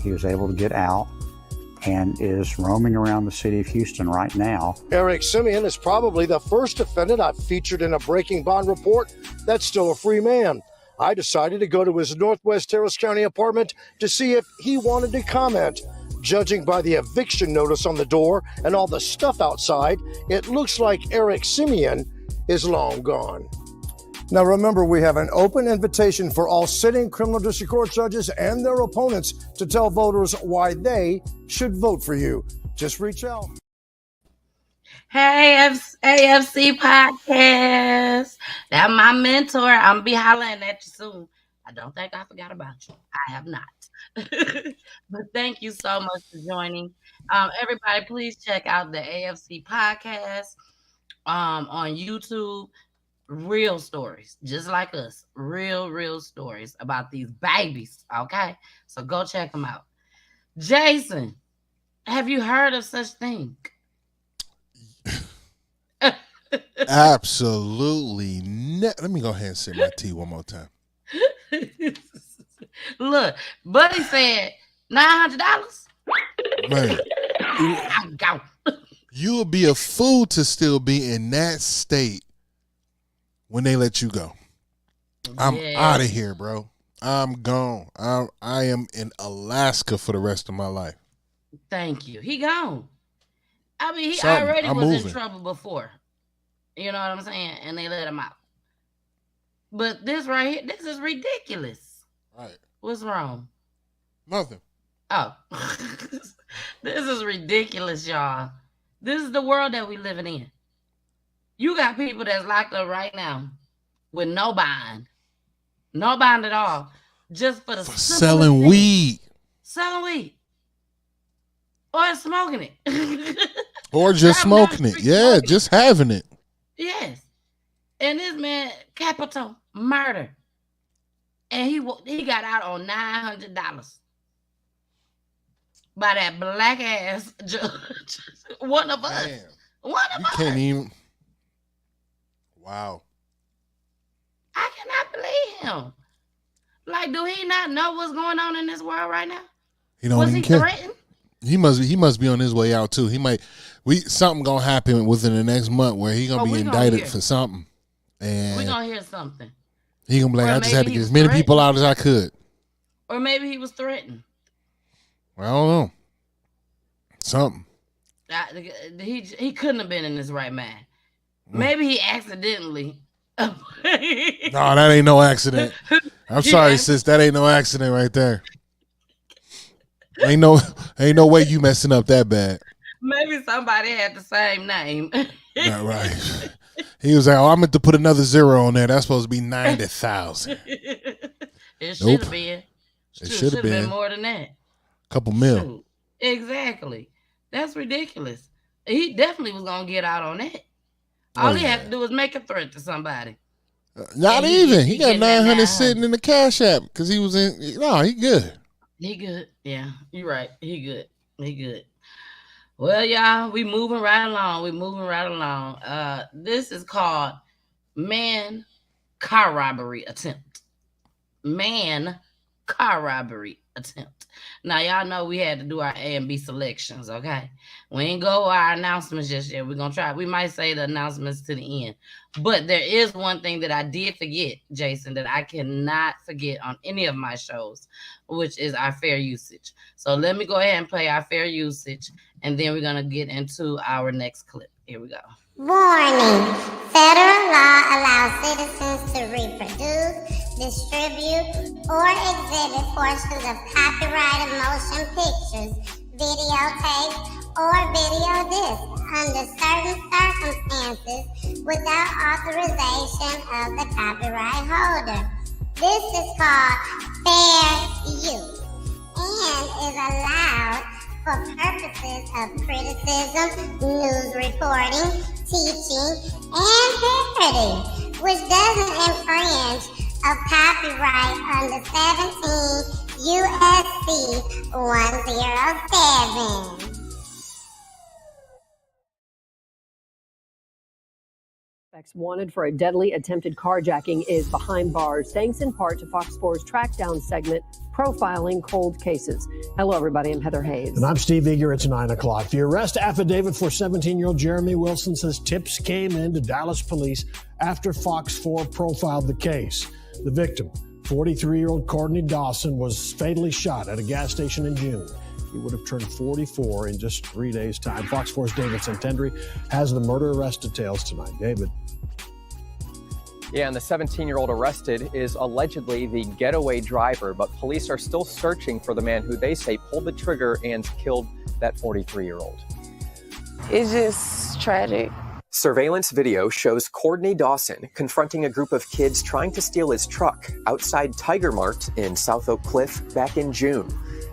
he was able to get out and is roaming around the city of Houston right now. Eric Simeon is probably the first defendant I've featured in a Breaking Bond report that's still a free man. I decided to go to his Northwest Harris County apartment to see if he wanted to comment. Judging by the eviction notice on the door and all the stuff outside, it looks like Eric Simeon is long gone. Now, remember, we have an open invitation for all sitting criminal district court judges and their opponents to tell voters why they should vote for you. Just reach out. Hey, AFC Podcast. That's my mentor. I'm be hollering at you soon. I don't think I forgot about you. I have not. But thank you so much for joining. Everybody, please check out the AFC Podcast on YouTube. Real stories, just like us. Real stories about these babies. Okay, so go check them out. Jason, have you heard of such thing? Absolutely. Let me go ahead and sip my tea one more time. Look, Buddy said $900. Man, you would be a fool to still be in that state when they let you go. I'm out of here, bro. I'm gone. I am in Alaska for the rest of my life. Thank you. He gone. I mean, he already was moving in trouble before. You know what I'm saying? And they let him out. But this right here, this is ridiculous. Right. What's wrong? Nothing. Oh. This is ridiculous, y'all. This is the world that we living in. You got people that's locked up right now with no bond. No bond at all. Just for the selling thing. weed. Selling weed. Or smoking it. Or just smoking it. Yeah, just having it. Yes. And this man, capital murder. And he got out on $900 by that black ass judge. One of us. Damn. One of us. You can't even. Wow. I cannot believe him. Like, do he not know what's going on in this world right now? He don't even care. Threatened? He must be on his way out too. Something gonna happen within the next month where he gonna be indicted for something. And we're gonna hear something. He gonna be like, I just had to get as many people out as I could. Or maybe he was threatened. I don't know. Something. He couldn't have been in his right mind. Maybe he accidentally. No, that ain't no accident. I'm sorry, sis. That ain't no accident right there. Ain't no way you messing up that bad. Maybe somebody had the same name. Not right. He was like, I meant to put another zero on there. That's supposed to be 90,000. It should have been. It should have been more than that. Couple mil. Shoot. Exactly. That's ridiculous. He definitely was gonna get out on that. All he had to do was make a threat to somebody. Not even. He got 900 sitting in the Cash App because he was in. No, he good. He good. Yeah, you're right. He good. Well, y'all, we moving right along. This is called man car robbery attempt. Now, y'all know we had to do our A and B selections, okay? We ain't go our announcements just yet. We're going to try. We might say the announcements to the end. But there is one thing that I did forget, Jason, that I cannot forget on any of my shows, which is our fair usage. So let me go ahead and play our fair usage, and then we're going to get into our next clip. Here we go. Warning. Federal law allows citizens to reproduce, distribute, or exhibit portions of copyrighted motion pictures, videotapes, or video discs under certain circumstances without authorization of the copyright holder. This is called fair use and is allowed for purposes of criticism, news reporting, teaching, and parody, which doesn't infringe of copyright under 17 U.S.C. 107. Wanted for a deadly attempted carjacking is behind bars, thanks in part to Fox 4's Trackdown segment, Profiling Cold Cases. Hello, everybody. I'm Heather Hayes. And I'm Steve Eager. It's 9 o'clock. The arrest affidavit for 17-year-old Jeremy Wilson says tips came in to Dallas police after Fox 4 profiled the case. The victim, 43-year-old Courtney Dawson, was fatally shot at a gas station in June. He would have turned 44 in just 3 days' time. Fox 4's David Santendry has the murder arrest details tonight. David. Yeah, and the 17-year-old arrested is allegedly the getaway driver, but police are still searching for the man who they say pulled the trigger and killed that 43-year-old. It's just tragic. Surveillance video shows Courtney Dawson confronting a group of kids trying to steal his truck outside Tiger Mart in South Oak Cliff back in June.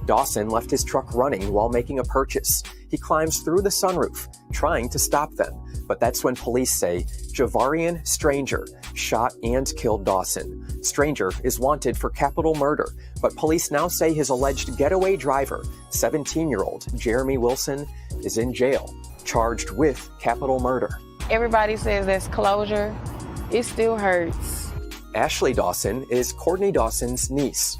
Dawson left his truck running while making a purchase. He climbs through the sunroof, trying to stop them. But that's when police say Javarian Stranger shot and killed Dawson. Stranger is wanted for capital murder, but police now say his alleged getaway driver, 17-year-old Jeremy Wilson, is in jail, charged with capital murder. Everybody says that's closure. It still hurts. Ashley Dawson is Courtney Dawson's niece.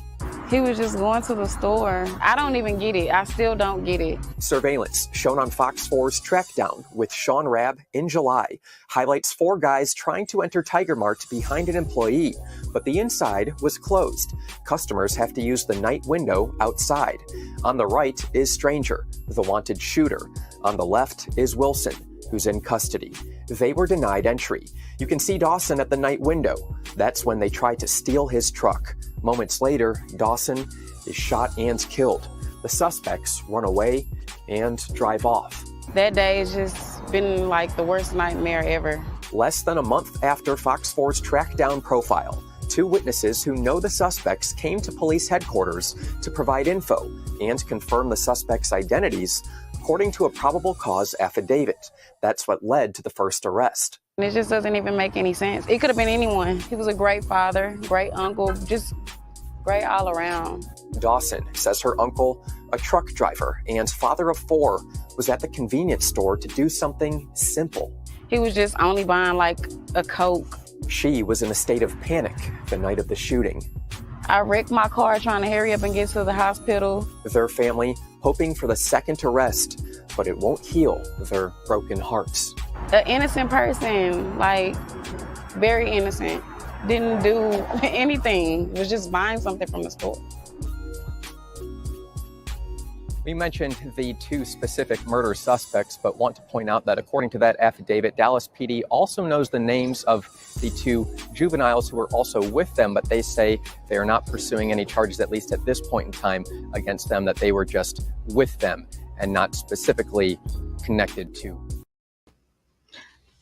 He was just going to the store. I don't even get it. I still don't get it. Surveillance shown on Fox 4's Trackdown with Sean Rabb in July highlights 4 guys trying to enter Tiger Mart behind an employee, but the inside was closed. Customers have to use the night window outside. On the right is Stranger, the wanted shooter. On the left is Wilson, who's in custody. They were denied entry. You can see Dawson at the night window. That's when they try to steal his truck. Moments later, Dawson is shot and killed. The suspects run away and drive off. That day has just been like the worst nightmare ever. Less than a month after Fox 4's Trackdown profile, 2 witnesses who know the suspects came to police headquarters to provide info and confirm the suspects' identities, according to a probable cause affidavit. That's what led to the first arrest. It just doesn't even make any sense. It could have been anyone. He was a great father, great uncle, just great all around. Dawson says her uncle, a truck driver and father of 4, was at the convenience store to do something simple. He was just only buying like a Coke. She was in a state of panic the night of the shooting. I wrecked my car trying to hurry up and get to the hospital. Their family hoping for the second arrest, but it won't heal their broken hearts. An innocent person, like very innocent, didn't do anything, was just buying something from the store. We mentioned the 2 specific murder suspects, but want to point out that according to that affidavit, Dallas PD also knows the names of the 2 juveniles who were also with them, but they say they are not pursuing any charges, at least at this point in time, against them, that they were just with them and not specifically connected to.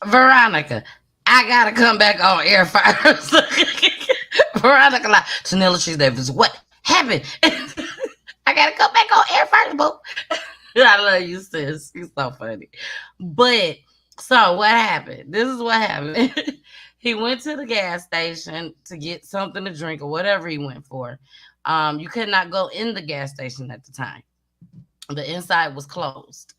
Veronica, I gotta come back on air first. Veronica, like, Tanilla, she's there. What happened? I gotta come back on air first, boo. I love you, sis. You're so funny. But so what happened? This is what happened. He went to the gas station to get something to drink or whatever he went for. You could not go in the gas station at the time. The inside was closed.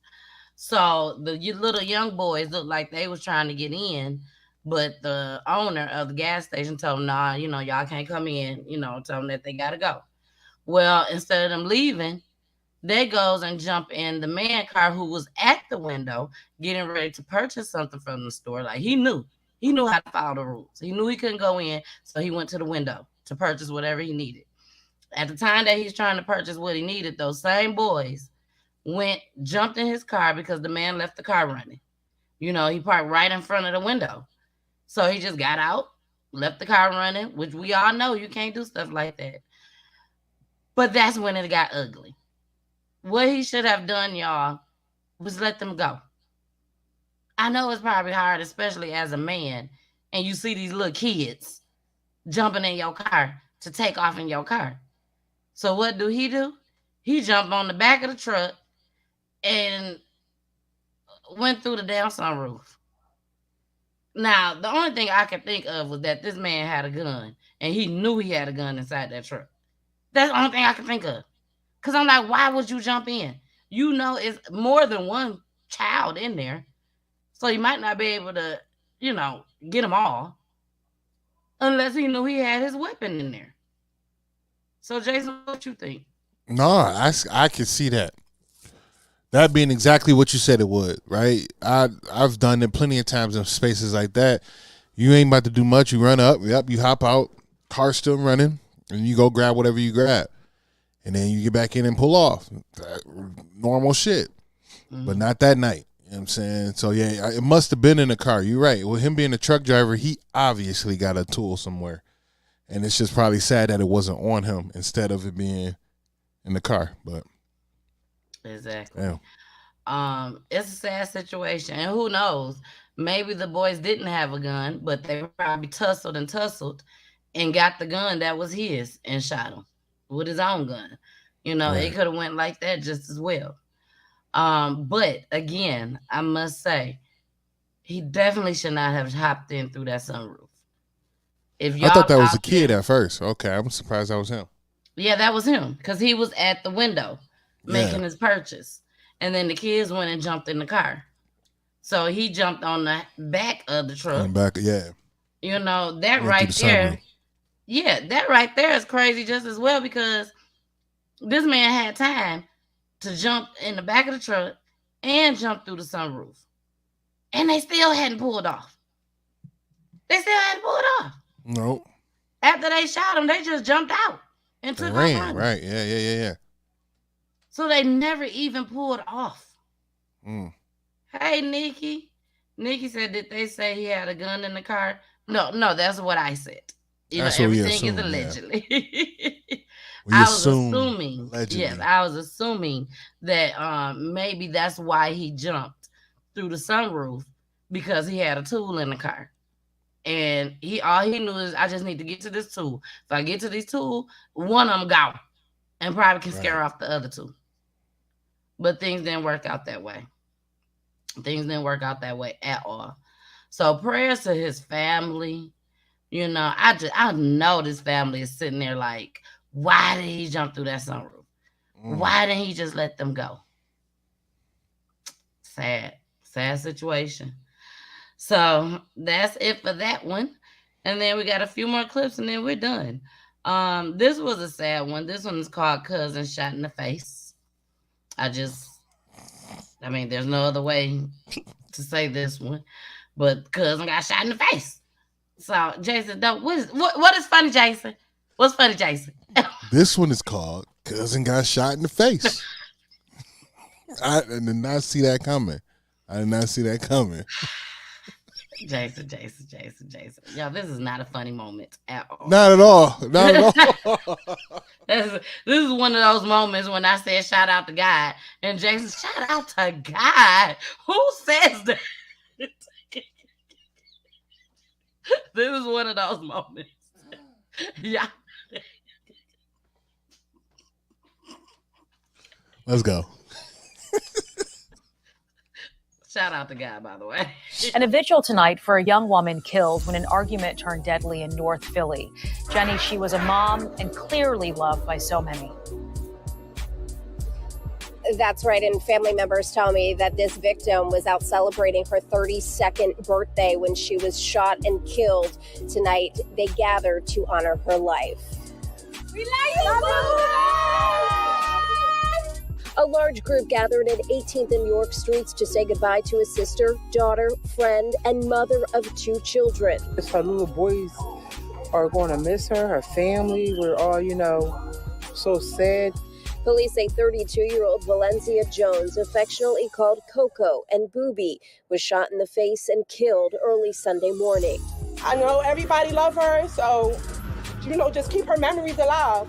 So the little young boys looked like they was trying to get in, but the owner of the gas station told them, nah, y'all can't come in, told them that they gotta go. Well, instead of them leaving, they goes and jump in the man car who was at the window getting ready to purchase something from the store. Like he knew how to follow the rules. He knew he couldn't go in, so he went to the window to purchase whatever he needed. At the time that he's trying to purchase what he needed, those same boys jumped in his car because the man left the car running. He parked right in front of the window. So he just got out, left the car running, which we all know you can't do stuff like that. But that's when it got ugly. What he should have done, y'all, was let them go. I know it's probably hard, especially as a man, and you see these little kids jumping in your car to take off in your car. So what do? He jumped on the back of the truck and went through the damn sunroof. Now, the only thing I could think of was that this man had a gun, and he knew he had a gun inside that truck. That's the only thing I can think of. Because I'm like, why would you jump in? It's more than one child in there. So you might not be able to, get them all. Unless he knew he had his weapon in there. So, Jason, what you think? No, I can see that. That being exactly what you said it would, right? I've done it plenty of times in spaces like that. You ain't about to do much. You run up, you hop out, car's still running, and you go grab whatever you grab. And then you get back in and pull off. Normal shit. Mm-hmm. But not that night. know what I'm saying? So, yeah, it must have been in the car. You're right. With him being a truck driver, he obviously got a tool somewhere. And it's just probably sad that it wasn't on him instead of it being in the car. But Exactly. damn. It's a sad situation. And who knows? Maybe the boys didn't have a gun, but they probably tussled and got the gun that was his and shot him with his own gun. You know, Right. it could have went like that just as well. But again, I must say, he definitely should not have hopped in through that sunroof. If I y'all thought that was a hopped kid in- at first. Okay, I'm surprised that was him. Yeah, that was him because he was at the window making Yeah. his purchase. And then the kids went and jumped in the car. So he jumped on the back of the truck. And back, yeah. You know, that Went right through the there. sunroof. Yeah, that right there is crazy just as well because this man had time to jump in the back of the truck and jump through the sunroof. And they still hadn't pulled off. Nope. After they shot him, they just jumped out and They took off ran. running. Right. Yeah. So they never even pulled off. Mm. Hey, Nikki. Nikki said, did they say he had a gun in the car? No, that's what I said. You That's know, what we everything assume, is allegedly. We I was assume, assuming, allegedly. yes, I was assuming that maybe that's why he jumped through the sunroof because he had a tool in the car. And all he knew is I just need to get to this tool. If I get to this tool, one of them gone and probably can scare off the other two. But things didn't work out that way. Things didn't work out that way at all. So prayers to his family. You know, I know this family is sitting there like, why did he jump through that sunroof? Why didn't he just let them go? Sad situation. So that's it for that one. And then we got a few more clips and then we're done. This was a sad one. This one is called Cousin Shot in the Face. There's no other way to say this one, but cousin got shot in the face. So Jason, what is funny, Jason? What's funny, Jason? This one is called Cousin Got Shot in the Face. I did not see that coming. Jason. Yo, this is not a funny moment at all. Not at all. This is one of those moments when I said shout out to God, and Jason, shout out to God. Who says that? This is one of those moments. Yeah. Let's go. Shout out to God, by the way. And a vigil tonight for a young woman killed when an argument turned deadly in North Philly. Jenny, she was a mom and clearly loved by so many. That's right. And family members tell me that this victim was out celebrating her 32nd birthday when she was shot and killed. Tonight, they gathered to honor her life. We love you. A large group gathered at 18th and York Streets to say goodbye to a sister, daughter, friend, and mother of 2 children. Her little boys are going to miss her family. We're all, so sad. Police say 32-year-old Valencia Jones, affectionately called Coco and Booby, was shot in the face and killed early Sunday morning. I know everybody love her, so, just keep her memories alive.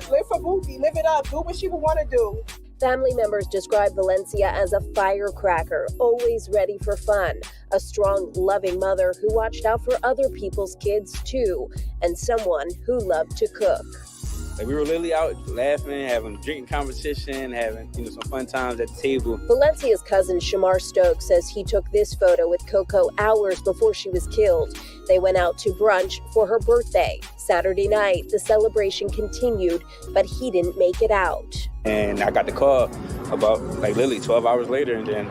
Live for Booby, live it up, do what she would want to do. Family members describe Valencia as a firecracker, always ready for fun, a strong, loving mother who watched out for other people's kids too, and someone who loved to cook. Like we were literally out laughing, having a drinking competition, having some fun times at the table. Valencia's cousin Shamar Stokes says he took this photo with Coco hours before she was killed. They went out to brunch for her birthday. Saturday night, the celebration continued, but he didn't make it out. And I got the call about literally 12 hours later, and then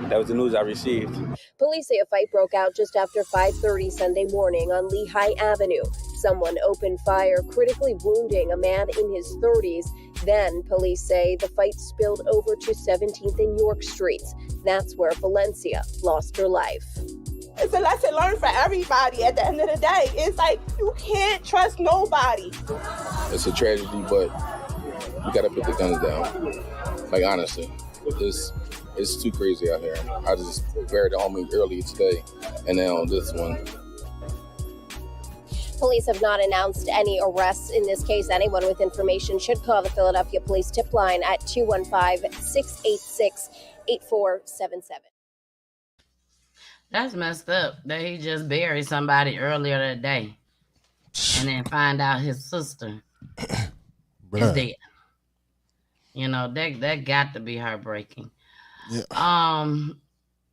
that was the news I received. Police say a fight broke out just after 5:30 Sunday morning on Lehigh Avenue. Someone opened fire, critically wounding a man in his 30s. Then police say the fight spilled over to 17th and York Streets. That's where Valencia lost her life. It's a lesson learned for everybody at the end of the day. It's like you can't trust nobody. It's a tragedy, but you gotta put the guns down. Honestly, It's too crazy out here. I just buried the homie earlier today, and now this one. Police have not announced any arrests in this case. Anyone with information should call the Philadelphia Police tip line at 215-686-8477. That's messed up that he just buried somebody earlier that day and then find out his sister is dead. You know, that got to be heartbreaking. Yeah.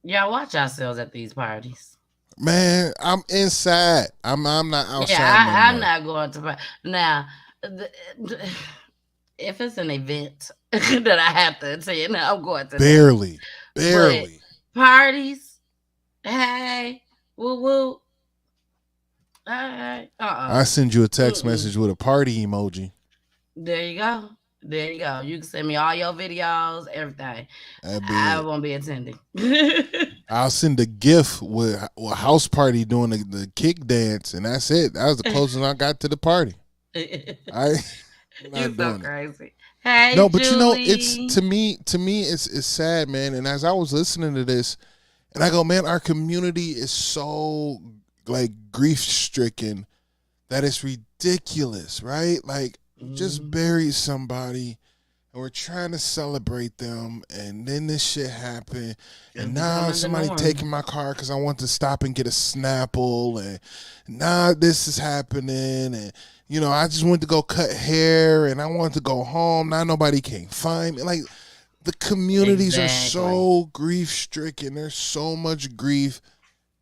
Y'all watch yourselves at these parties. Man, I'm inside. I'm not outside. Yeah, I'm not going to. Now, if it's an event that I have to attend, I'm going to. Barely. But parties, hey, woo woo. Hey, I send you a text message with a party emoji. There you go. There you go. You can send me all your videos, everything. I won't be attending. I'll send a GIF with a house party doing the kick dance, and that's it. That was the closest I got to the party. You're so crazy. Hey, no, but Julie. you know, it's to me, it's sad, man. And as I was listening to this, and I go, man, our community is so like grief stricken that it's ridiculous, right? Like, just buried somebody, and we're trying to celebrate them, and then this shit happened, and now somebody taking my car because I want to stop and get a Snapple, and now this is happening, and you know, I just went to go cut hair, and I wanted to go home. Now nobody can find me. Like, the communities are so grief stricken. There's so much grief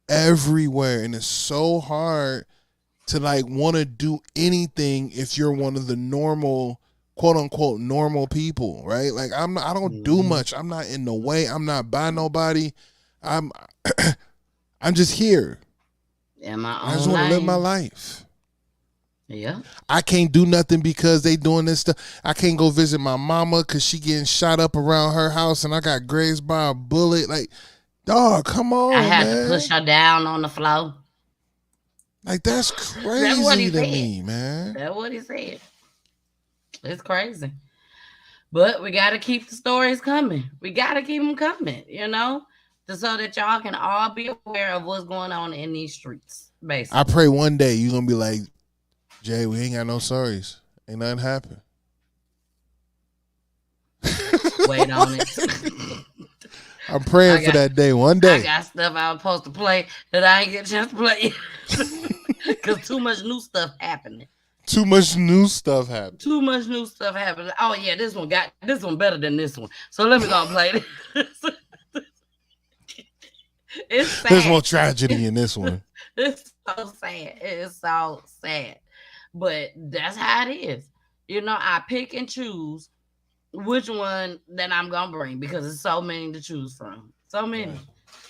everywhere, and it's so hard to like want to do anything if you're one of the normal, quote unquote, normal people, right? Like I don't do much. I'm not in the way. I'm not by nobody. I'm just here. I just want to live my life. Yeah. I can't do nothing because they doing this stuff. I can't go visit my mama because she getting shot up around her house and I got grazed by a bullet. Like, dog, come on, I had man. to push her down on the floor. Like, that's crazy to me, man. That's what he said. It's crazy. But we got to keep the stories coming. We got to keep them coming, you know, so that y'all can all be aware of what's going on in these streets, basically. I pray one day you're going to be like, Jay, we ain't got no stories. Ain't nothing happened. Wait on it. I'm praying for that day one day. I got stuff I was supposed to play that I ain't get a chance to play because too much new stuff happening. Too much new stuff happening. Too much new stuff happening. Oh yeah, this one better than this one. So let me go play this. It's sad. There's more tragedy in this one. It's so sad. It's so sad. But that's how it is. You know, I pick and choose which one that I'm gonna bring because there's so many to choose from. So many. Right.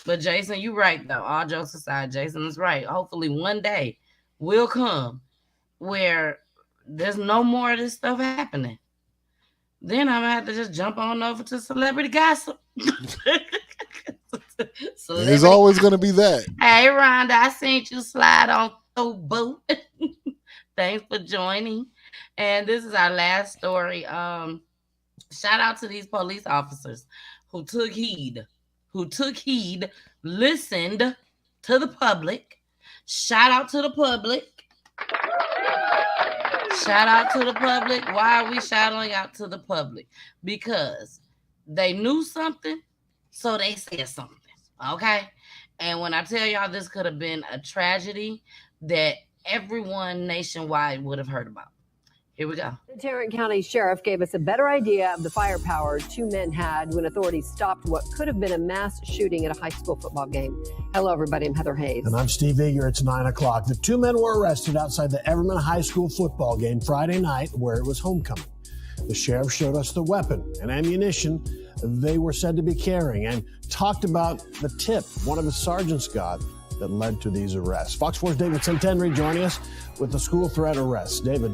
But Jason, you're right though. All jokes aside, Jason is right. Hopefully one day will come where there's no more of this stuff happening. Then I'm gonna have to just jump on over to celebrity gossip. There's always gonna be that. Hey Rhonda, I seen you slide on through, boo. Thanks for joining. And this is our last story. Shout out to these police officers who took heed, listened to the public. Shout out to the public. Shout out to the public. Why are we shouting out to the public? Because they knew something, so they said something. Okay? And when I tell y'all this could have been a tragedy that everyone nationwide would have heard about. Here we go. The Tarrant County Sheriff gave us a better idea of the firepower two men had when authorities stopped what could have been a mass shooting at a high school football game. Hello, everybody. I'm Heather Hayes. And I'm Steve Eager. It's 9 o'clock. The two men were arrested outside the Everman High School football game Friday night where it was homecoming. The sheriff showed us the weapon and ammunition they were said to be carrying and talked about the tip one of his sergeants got that led to these arrests. Fox 4's David Centenry joining us with the school threat arrests. David.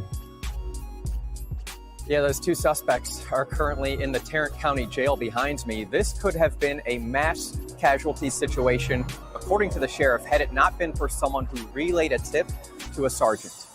Yeah, those two suspects are currently in the Tarrant County Jail behind me. This could have been a mass casualty situation, according to the sheriff, had it not been for someone who relayed a tip to a sergeant.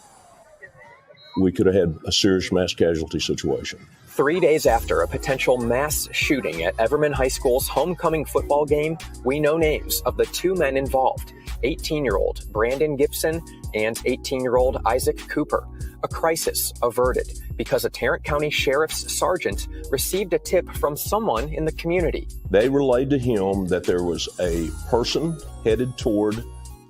We could have had a serious mass casualty situation. 3 days after a potential mass shooting at Everman High School's homecoming football game, we know names of the two men involved, 18-year-old Brandon Gibson and 18-year-old Isaac Cooper. A crisis averted because a Tarrant County Sheriff's sergeant received a tip from someone in the community. They relayed to him that there was a person headed toward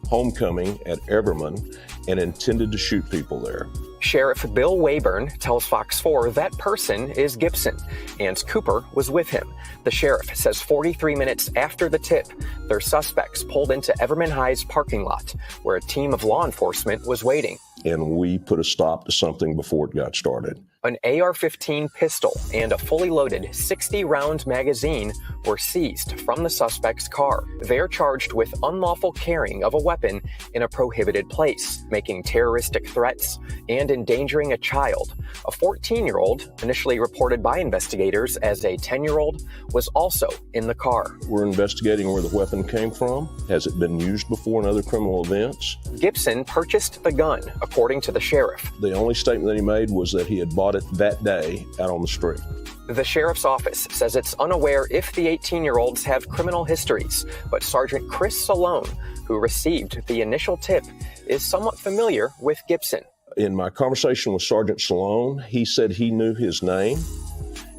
homecoming at Everman and intended to shoot people there. Sheriff Bill Wayburn tells Fox 4 that person is Gibson, and Cooper was with him. The sheriff says 43 minutes after the tip, their suspects pulled into Everman High's parking lot, where a team of law enforcement was waiting. And we put a stop to something before it got started. An AR-15 pistol and a fully loaded 60-round magazine were seized from the suspect's car. They're charged with unlawful carrying of a weapon in a prohibited place, making terroristic threats, and endangering a child. A 14-year-old, initially reported by investigators as a 10-year-old, was also in the car. We're investigating where the weapon came from. Has it been used before in other criminal events? Gibson purchased the gun, according to the sheriff. The only statement that he made was that he had bought it that day out on the street. The sheriff's office says it's unaware if the 18-year-olds have criminal histories, but Sergeant Chris Salone, who received the initial tip, is somewhat familiar with Gibson. In my conversation with Sergeant Salone, he said he knew his name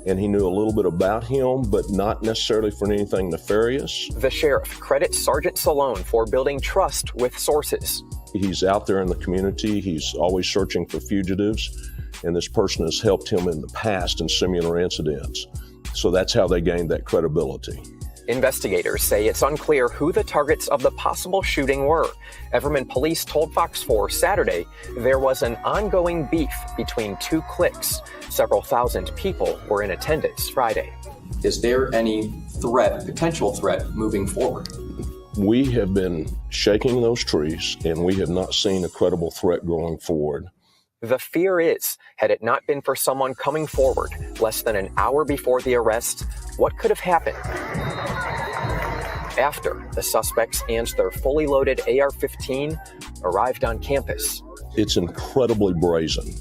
and he knew a little bit about him, but not necessarily for anything nefarious. The sheriff credits Sergeant Salone for building trust with sources. He's out there in the community. He's always searching for fugitives, and this person has helped him in the past in similar incidents. So that's how they gained that credibility. Investigators say it's unclear who the targets of the possible shooting were. Everman police told Fox 4 Saturday there was an ongoing beef between two cliques. Several thousand people were in attendance Friday. Is there any potential threat moving forward? We have been shaking those trees, and we have not seen a credible threat going forward. The fear is, had it not been for someone coming forward less than an hour before the arrest, what could have happened? After the suspects and their fully loaded AR-15 arrived on campus. It's incredibly brazen.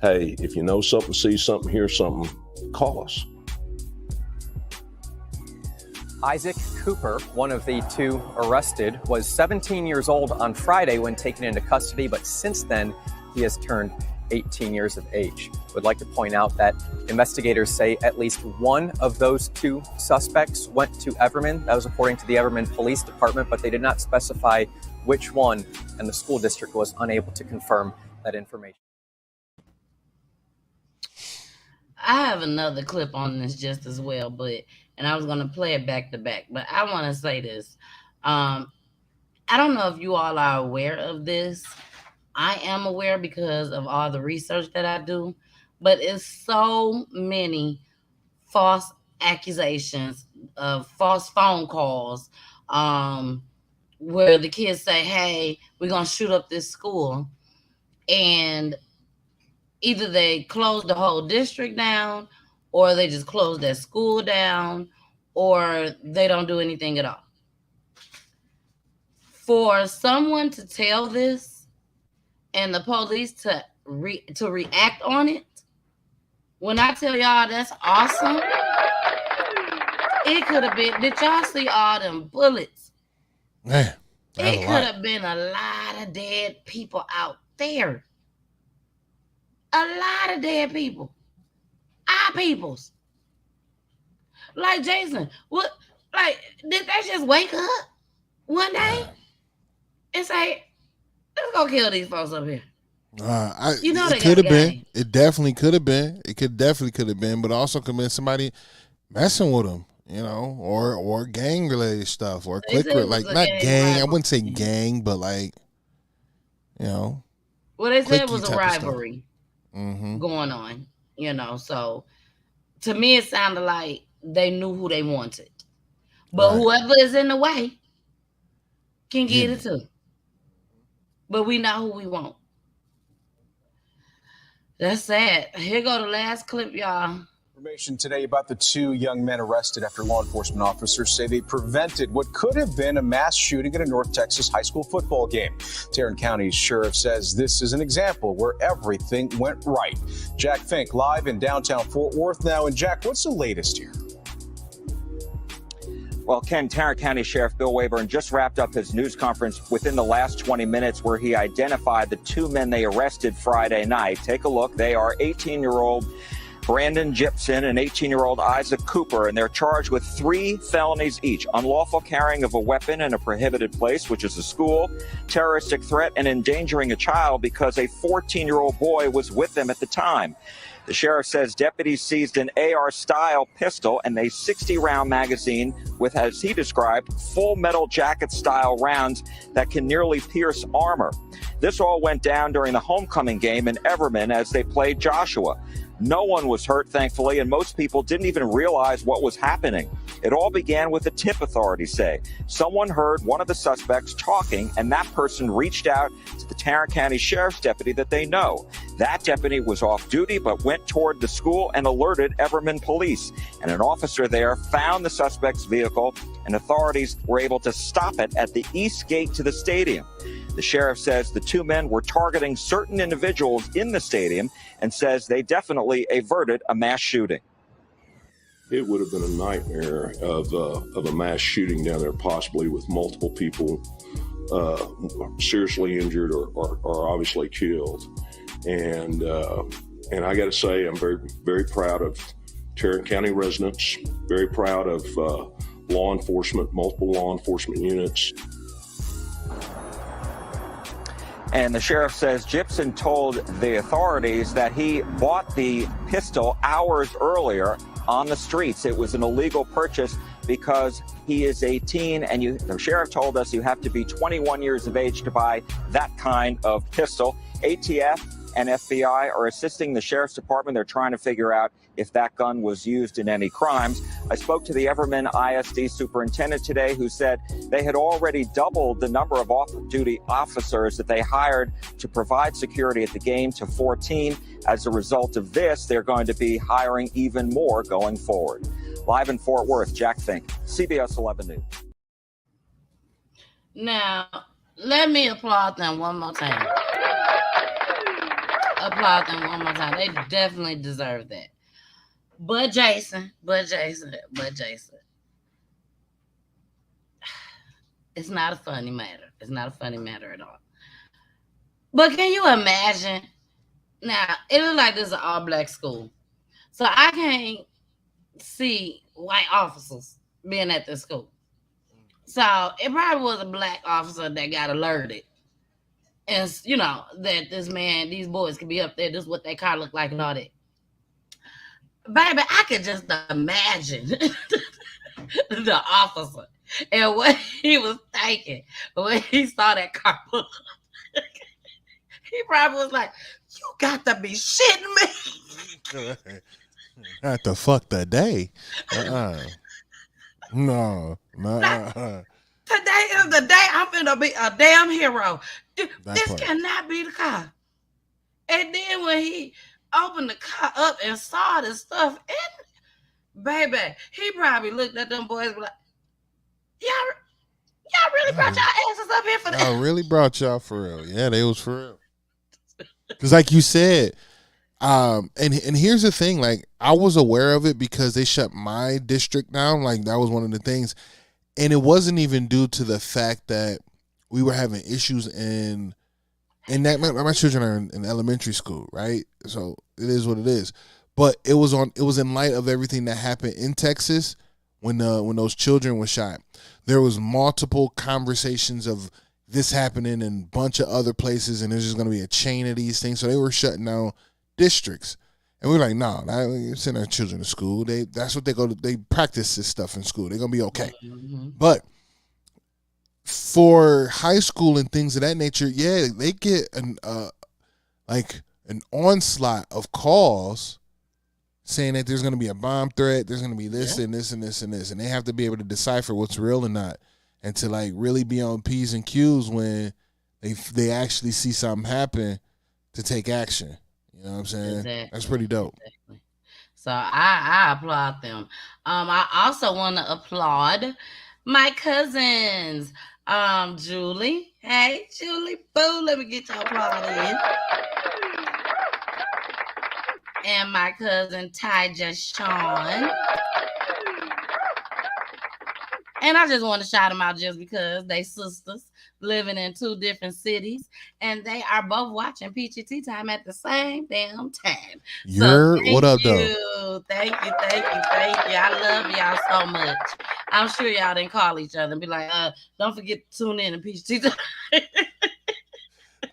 Hey, if you know something, see something, hear something, call us. Isaac Cooper, one of the two arrested, was 17 years old on Friday when taken into custody, but since then, he has turned 18 years of age. Would like to point out that investigators say at least one of those two suspects went to Everman. That was according to the Everman Police Department, but they did not specify which one, and the school district was unable to confirm that information. I have another clip on this just as well, and I was going to play it back to back, but I want to say this. I don't know if you all are aware of this. I am aware because of all the research that I do, but it's so many false accusations of false phone calls where the kids say, hey, we're going to shoot up this school. And either they close the whole district down, or they just close that school down, or they don't do anything at all. For someone to tell this, and the police to react on it, when I tell y'all that's awesome, it could have been, did y'all see all them bullets? Man, it could have been a lot of dead people out there. A lot of dead people. Our peoples. Like Jason, what, like, did they just wake up one day and say, let's go kill these folks up here? It could have been. It definitely could have been. It could have been, but also could have been somebody messing with them, or gang related stuff, or clique, like not gang. I wouldn't say gang, but like, Well, they said it was a rivalry going on, So to me, it sounded like they knew who they wanted, but whoever is in the way can get it too. But we know who we want. That's sad. Here go the last clip, y'all. Information today about the two young men arrested after law enforcement officers say they prevented what could have been a mass shooting at a North Texas high school football game. Tarrant County Sheriff says this is an example where everything went right. Jack Fink live in downtown Fort Worth now. And Jack, what's the latest here? Well, Ken, Tarrant County Sheriff Bill Wayburn just wrapped up his news conference within the last 20 minutes where he identified the two men they arrested Friday night. Take a look. They are 18-year-old Brandon Gibson and 18-year-old Isaac Cooper, and they're charged with 3 felonies each: unlawful carrying of a weapon in a prohibited place, which is a school, terroristic threat, and endangering a child because a 14-year-old boy was with them at the time. The sheriff says deputies seized an AR-style pistol and a 60-round magazine with, as he described, full metal jacket-style rounds that can nearly pierce armor. This all went down during the homecoming game in Everman as they played Joshua. No one was hurt, thankfully, and most people didn't even realize what was happening. It all began with a tip, authorities say. Someone heard one of the suspects talking, and that person reached out to the Tarrant County Sheriff's deputy that they know. That deputy was off duty but went toward the school and alerted Everman police. And an officer there found the suspect's vehicle, and authorities were able to stop it at the east gate to the stadium. The sheriff says the two men were targeting certain individuals in the stadium and says they definitely averted a mass shooting. It would have been a nightmare of a mass shooting down there, possibly with multiple people seriously injured or obviously killed. And I got to say, I'm very, very proud of Tarrant County residents, very proud of law enforcement, multiple law enforcement units. And the sheriff says Gibson told the authorities that he bought the pistol hours earlier on the streets. It was an illegal purchase because he is 18, and the sheriff told us you have to be 21 years of age to buy that kind of pistol. ATF and FBI are assisting the sheriff's department. They're trying to figure out if that gun was used in any crimes. I spoke to the Everman ISD superintendent today, who said they had already doubled the number of off-duty officers that they hired to provide security at the game to 14. As a result of this, they're going to be hiring even more going forward. Live in Fort Worth, Jack Fink, CBS 11 News. Now, let me applaud them one more time. Applaud them one more time. They definitely deserve that. But Jason. It's not a funny matter. It's not a funny matter at all. But can you imagine? Now, it looks like this is an all-black school. So I can't see white officers being at this school. So it probably was a black officer that got alerted. And, that this man, these boys could be up there. This is what their car look like and all that. Baby, I could just imagine the officer and what he was thinking when he saw that car. He probably was like, you got to be shitting me. Not the fuck the day. No. Today is the day I'm finna be a damn hero. This cannot be the car. And then when he opened the car up and saw the stuff in, baby, he probably looked at them boys and like, y'all really brought y'all asses up here for that? I really brought y'all for real. Yeah, they was for real. Because like you said, and here's the thing, like I was aware of it because they shut my district down. Like that was one of the things. And it wasn't even due to the fact that we were having issues in that my children are in elementary school, right? So it is what it is. But it was in light of everything that happened in Texas when those children were shot. There was multiple conversations of this happening in a bunch of other places, and there's just going to be a chain of these things. So they were shutting down districts. And we were like, no, send our children to school. That's what they go to. They practice this stuff in school. They're going to be okay. Mm-hmm. But for high school and things of that nature, yeah, they get an onslaught of calls saying that there's going to be a bomb threat, there's going to be this and this and this and this, and they have to be able to decipher what's real and not, and to like really be on P's and Q's when they actually see something happen to take action. You know what I'm saying? Exactly. That's pretty dope. Exactly. So I applaud them. I also want to applaud my cousins. Julie. Hey, Julie. Boo. Let me get your applaud in. And my cousin Tyja Sean. And I just want to shout them out just because they sisters living in 2 different cities, and they are both watching Peachy Tea Time at the same damn time. What up, though? Thank you. I love y'all so much. I'm sure y'all didn't call each other and be like, don't forget to tune in to Peachy Tea Time.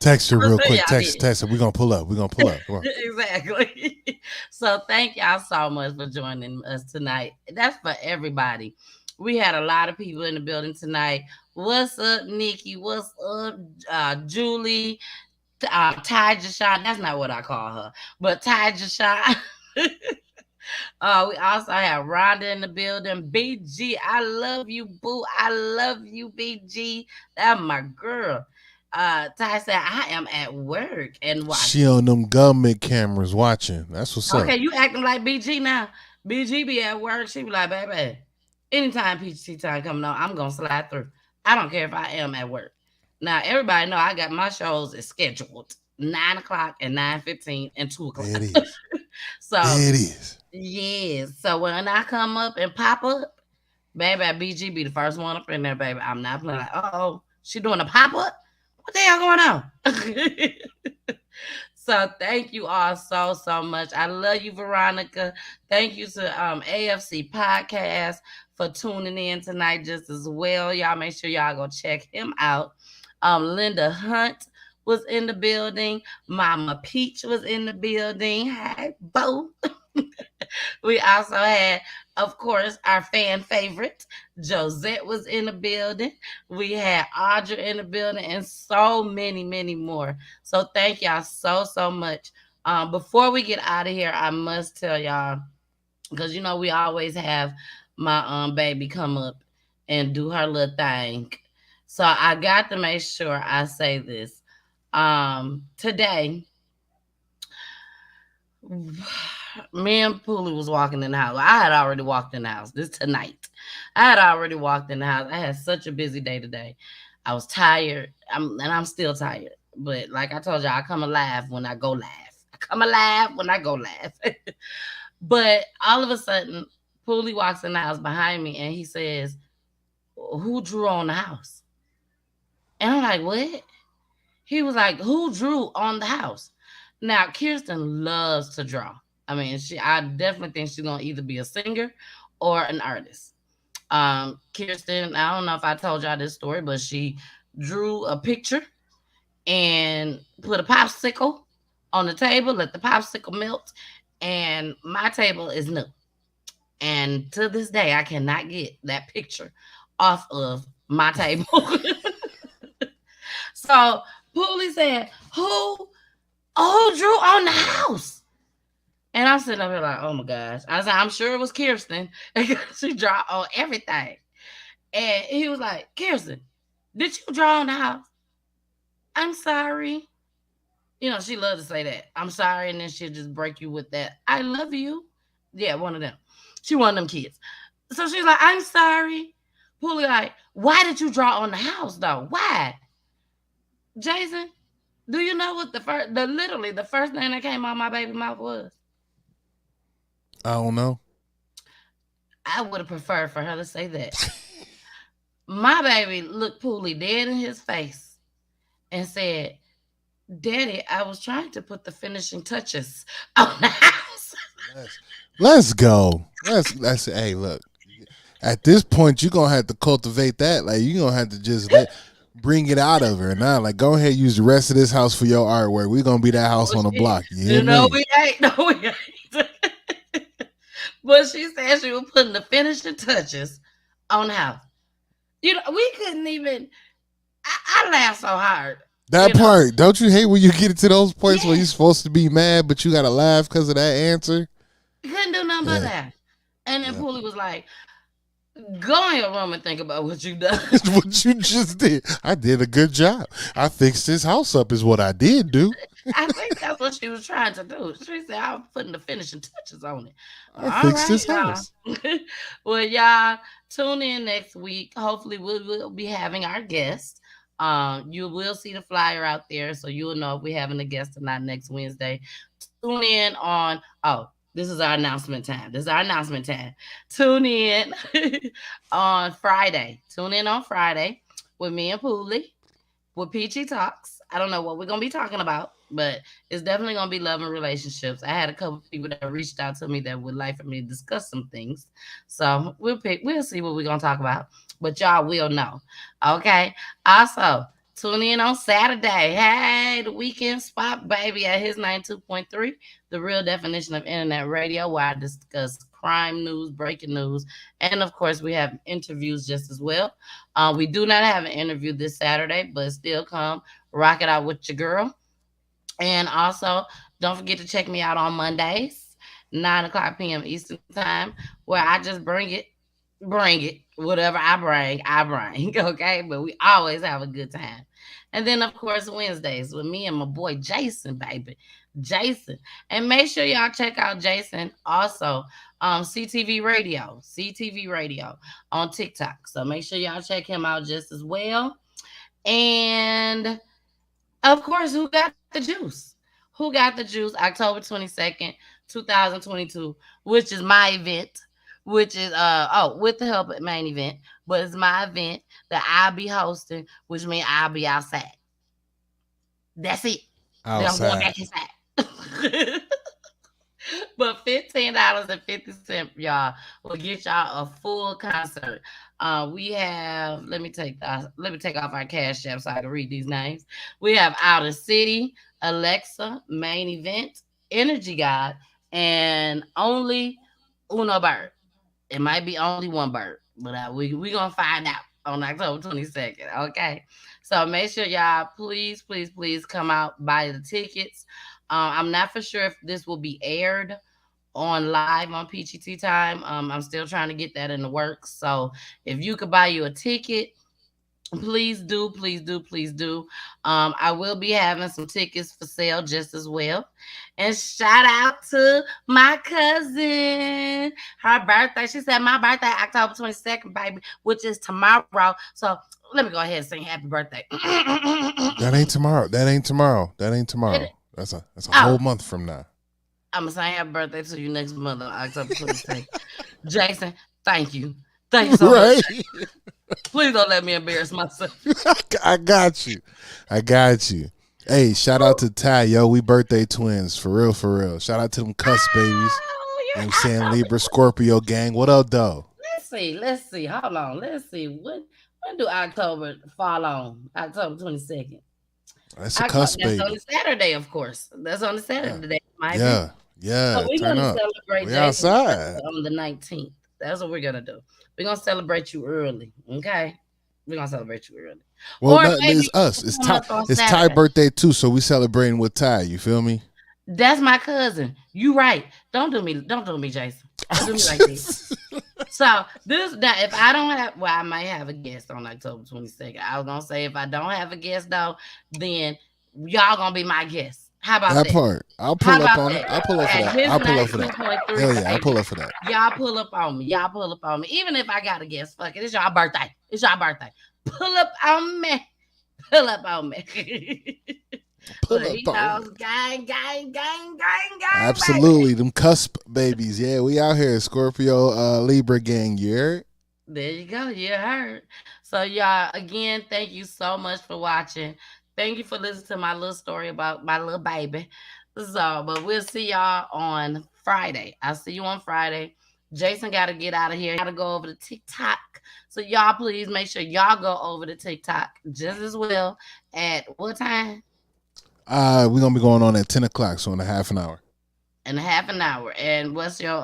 Text her real quick. Text her. We're going to pull up. Come on. Exactly. So thank y'all so much for joining us tonight. That's for everybody. We had a lot of people in the building tonight. What's up, Nikki? What's up, Julie? Tyja Sean. That's not what I call her, but Tyja Sean. We also have Rhonda in the building. BG, I love you, boo. I love you, BG. That's my girl. Ty said, I am at work and watching. She on them government cameras watching. That's what's up. Okay, you acting like BG now. BG be at work. She be like, baby, anytime PGT time coming on, I'm going to slide through. I don't care if I am at work. Now, everybody know I got my shows is scheduled 9 o'clock and 9:15 and 2 o'clock. It is. So it is. Yes. So when I come up and pop up, baby, BG be the first one up in there, baby. I'm not playing like, oh, she doing a pop up? What the hell going on? So thank you all so much. I love you, Veronica. Thank you to AFC Podcast for tuning in tonight just as well. Y'all make sure y'all go check him out. Linda Hunt was in the building. Mama Peach was in the building. Hi, Bo. We also had, of course, our fan favorite, Josette was in the building. We had Audra in the building and so many more. So thank y'all so much. Before we get out of here, I must tell y'all, because, you know, we always have my baby come up and do her little thing. So I got to make sure I say this. Today, me and Poolie was walking in the house. I had already walked in the house. This tonight. I had already walked in the house. I had such a busy day today. I was tired. I'm still tired. But like I told you, I come alive when I go live. I come alive when I go live. But all of a sudden, Poolie walks in the house behind me and he says, who drew on the house? And I'm like, what? He was like, who drew on the house? Now, Kirsten loves to draw. I mean, I definitely think she's going to either be a singer or an artist. Kirsten, I don't know if I told y'all this story, but she drew a picture and put a popsicle on the table, let the popsicle melt, and my table is new. And to this day, I cannot get that picture off of my table. So Poolie said, who drew on the house? And I'm sitting up here like, oh my gosh. I said, I'm sure it was Kirsten. She drew on everything. And he was like, Kirsten, did you draw on the house? I'm sorry. You know, she loves to say that. I'm sorry. And then she'll just break you with that. I love you. Yeah, one of them. She one of them kids. So she's like, I'm sorry. Poolie like, why did you draw on the house though? Why? Jason, do you know what the first thing that came out of my baby mouth was? I don't know. I would have preferred for her to say that. My baby looked Poolie dead in his face and said, Daddy, I was trying to put the finishing touches on the house. Let's go. Let's hey, look. At this point, you're going to have to cultivate that. Like, you're going to have to just bring it out of her. Now, like, go ahead, use the rest of this house for your artwork. We're going to be that house on the block. You know we ain't. No, we ain't. But she said she was putting the finishing touches on the house. You know, we couldn't even. I laughed so hard. That part, don't you hate when you get into those points where you're supposed to be mad, but you got to laugh because of that answer? Couldn't do nothing but laugh. And then Poolie was like, Go in your room and think about what you done. What you just did. I did a good job. I fixed this house up is what I did do. I think that's what she was trying to do. She said, I'm putting the finishing touches on it. I fixed this y'all. house. Well, y'all, tune in next week. Hopefully, we will be having our guest. You will see the flyer out there, so you'll know if we're having a guest or not next Wednesday. Tune in on, this is our announcement time. Tune in on Friday. Tune in on Friday with me and Pooley with Peachy Talks. I don't know what we're going to be talking about, but it's definitely going to be love and relationships. I had a couple of people that reached out to me that would like for me to discuss some things. So we'll see what we're going to talk about, but y'all will know. Okay. Also, tune in on Saturday. Hey, the weekend spot, baby, at his 92.3, the real definition of internet radio, where I discuss crime news, breaking news, and of course, we have interviews just as well. We do not have an interview this Saturday, but still come rock it out with your girl. And also, don't forget to check me out on Mondays, 9:00 p.m. Eastern Time, where I just bring it. Whatever I bring, okay? But we always have a good time. And then, of course, Wednesdays with me and my boy Jason, baby. Jason. And make sure y'all check out Jason also CTV Radio on TikTok. So make sure y'all check him out just as well. And of course, who got the juice? October 22nd, 2022, which is my event, which is with the help at Main Event, but it's my event that I'll be hosting, which means I'll be outside. That's it. Outside. I'm going back inside. But $15.50, y'all, will get y'all a full concert. We have, let me take off our cash app so I can read these names. We have Outer City, Alexa, Main Event, Energy God, and only Uno Bird. It might be only one bird, but we're going to find out on October 22nd, okay? So make sure y'all, please come out, buy the tickets. I'm not for sure if this will be aired on live on PGT Time. I'm still trying to get that in the works. So if you could buy you a ticket, please do. I will be having some tickets for sale just as well. And shout out to my cousin. Her birthday. She said my birthday, October 22nd, baby, which is tomorrow. So let me go ahead and sing happy birthday. That ain't tomorrow. That's a whole month from now. I'm going to say happy birthday to you next month on October 22nd. Jason, thank you. Thank you so much. Please don't let me embarrass myself. I got you. Hey, shout out to Ty, yo. We birthday twins. For real. Shout out to them cuss babies. You know what I'm saying? Libra, Scorpio gang. What up, though? Let's see. Hold on. Let's see. When do October fall on? October 22nd. That's a cuss baby. That's on the Saturday, of course. That's on the Saturday. Yeah. So we're going to celebrate we outside on the 19th. That's what we're going to do. We're going to celebrate you early, okay? We're going to celebrate you early. Well, it's us. It's Ty's birthday, too, so we celebrating with Ty. You feel me? That's my cousin. You right. Don't do me, Jason. Don't do me like this. So if I don't have, well, I might have a guest on October 22nd. I was going to say if I don't have a guest, though, then y'all going to be my guest. How about that? Part. I'll pull up on it. I'll pull up for that. Hell yeah, I'll pull up for that. Y'all pull up on me. Even if I got a guest, fuck it. It's y'all birthday. Pull up on me. Pull up on me. Gang. Absolutely. Baby. Them cusp babies. Yeah, we out here. Scorpio, Libra gang. You heard? There you go. You heard. So y'all, again, thank you so much for watching. Thank you for listening to my little story about my little baby. So, but we'll see y'all on Friday. I'll see you on Friday. Jason got to get out of here. Got to go over to TikTok. So y'all, please make sure y'all go over to TikTok just as well. At what time? We're going to be going on at 10 o'clock, so in a half an hour. And what's your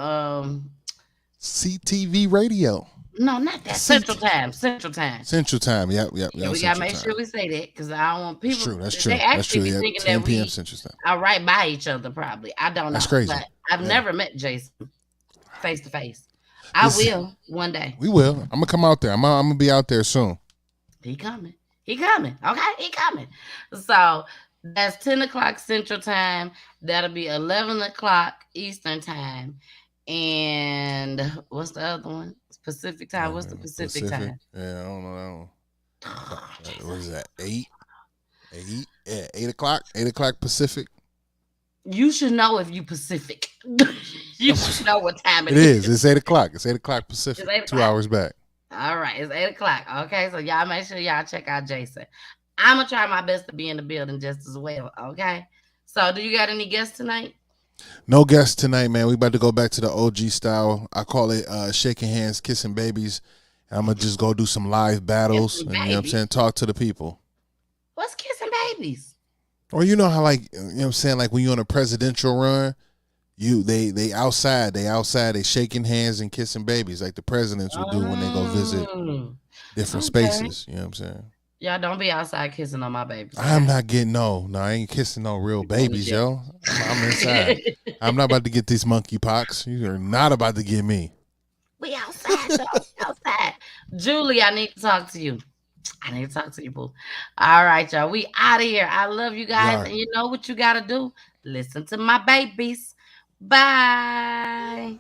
CTV Radio? No, not that. Central Time. Yep. Yeah, we gotta make sure we say that because I don't want people. That's true. They actually be thinking 10 that p.m. we Central Time. are right by each other. Probably. I don't know. That's crazy. But I've never met Jason face to face. I will one day. We will. I'm gonna come out there. I'm gonna be out there soon. He coming. Okay, he coming. So that's 10 o'clock Central Time. That'll be 11 o'clock Eastern Time. And what's the other one? Pacific Time. What's the Pacific time? Yeah, I don't know that one. What is that? 8? 8 o'clock? 8 o'clock Pacific? You should know if you Pacific. You should know what time it is. It's 8 o'clock. It's 8 o'clock Pacific. 8 o'clock. 2 hours back. All right, it's 8 o'clock. Okay, so y'all make sure y'all check out Jason. I'm gonna try my best to be in the building just as well. Okay. So, do you got any guests tonight? No guests tonight, man. We about to go back to the OG style. I call it shaking hands, kissing babies. I'm gonna just go do some live battles. And, you know what I'm saying? Talk to the people. What's kissing babies? Or you know how, like, you know what I'm saying, like when you're on a presidential run, they outside, they shaking hands and kissing babies like the presidents would do when they go visit different spaces. You know what I'm saying? Y'all don't be outside kissing on my babies. Okay? I'm not getting I ain't kissing no real babies, yo. I'm inside. I'm not about to get these monkey pox. You are not about to get me. We outside, though. Outside. Julie, I need to talk to you. Boo. All right, y'all. We out of here. I love you guys. And you know what you got to do? Listen to my babies. Bye.